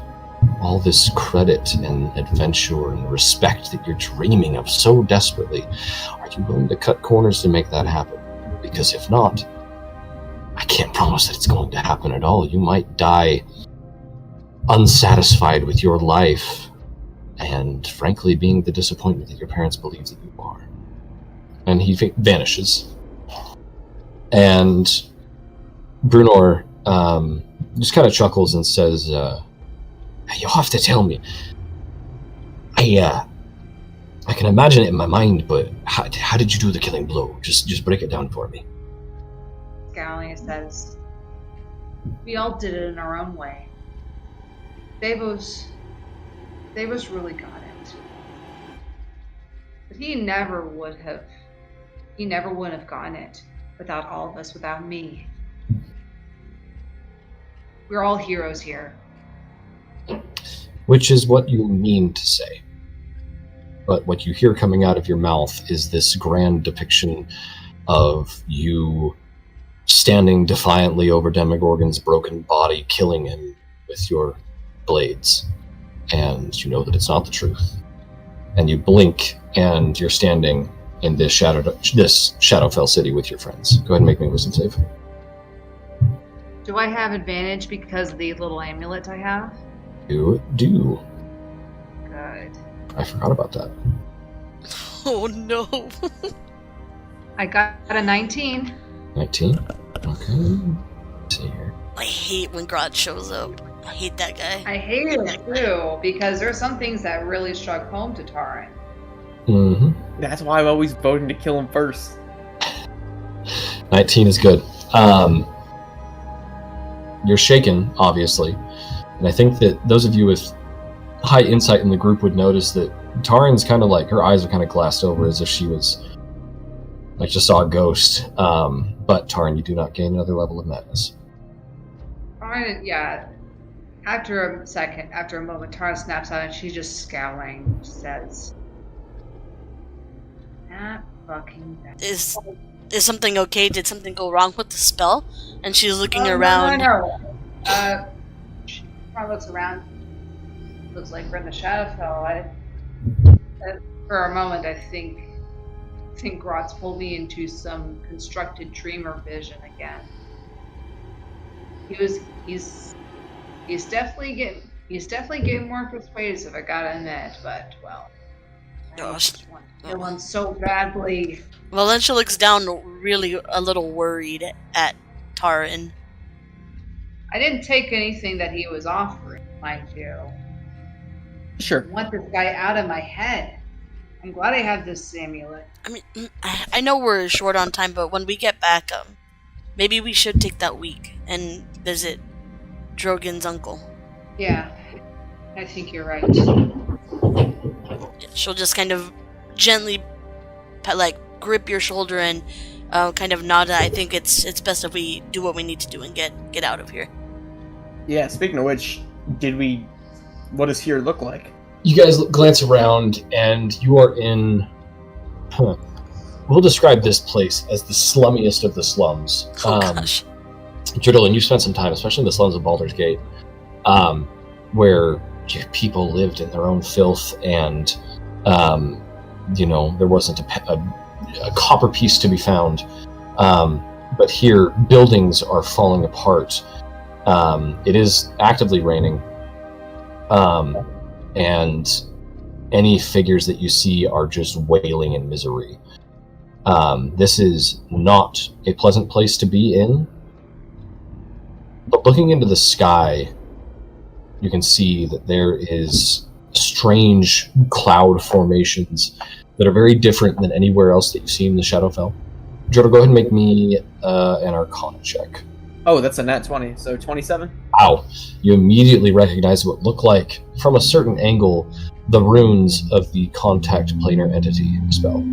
all this credit and adventure and respect that you're dreaming of so desperately, are you willing to cut corners to make that happen? Because if not, I can't promise that it's going to happen at all. You might die unsatisfied with your life, and frankly being the disappointment that your parents believe that you are. And he vanishes. And Brunor just kind of chuckles and says, "You have to tell me. I can imagine it in my mind, but how did you do the killing blow? Just break it down for me." Scowling says, "We all did it in our own way. Davos really got it. But he never would have gotten it without all of us, without me. We're all heroes here." Which is what you mean to say. But what you hear coming out of your mouth is this grand depiction of you standing defiantly over Demogorgon's broken body, killing him with your blades. And you know that it's not the truth. And you blink, and you're standing in this Shadowfell city with your friends. Go ahead and make me a wisdom save. Do I have advantage because of the little amulet I have? You do. Good. I forgot about that. Oh no. I got a 19. 19? Okay. Let's see here. I hate when Grot shows up. I hate that guy. I hate him too, because there's some things that really struck home to Taran. Mm-hmm. That's why I'm always voting to kill him first. 19 is good. You're shaken, obviously. And I think that those of you with high insight in the group would notice that Taran's kind of like, her eyes are kind of glassed over as if she was, like, just saw a ghost. But Taran, you do not gain another level of madness. Taran, yeah. After a moment, Taran snaps out and she's just scowling. She says, "That fucking bad." Is something okay? Did something go wrong with the spell? And she's looking around. No. She probably looks around. Looks like we're in the Shadowfell. For a moment, I think Grot's pulled me into some constructed dream or vision again. He's definitely getting more persuasive, I gotta admit, but well. Gosh. I want to kill him so badly. Well, then she looks down, really a little worried at Taran. I didn't take anything that he was offering, mind you. Sure. I want this guy out of my head. I'm glad I have this amulet. I mean, I know we're short on time, but when we get back, maybe we should take that week and visit Drogon's uncle. Yeah, I think you're right. She'll just kind of gently, grip your shoulder and kind of nod. I think it's best if we do what we need to do and get out of here. Yeah, speaking of which, what does here look like? You guys glance around, and you are in... We'll describe this place as the slummiest of the slums. Oh, gosh. Jirdle, and you spent some time, especially in the slums of Baldur's Gate, where people lived in their own filth, and there wasn't a copper piece to be found. But here, buildings are falling apart. It is actively raining, and any figures that you see are just wailing in misery. This is not a pleasant place to be in. But looking into the sky, you can see that there is strange cloud formations that are very different than anywhere else that you've seen in the Shadowfell. Jordan, go ahead and make me an Arcana check. Oh, that's a nat 20, so 27? Wow. You immediately recognize what look like, from a certain angle, the runes of the contact planar entity spell.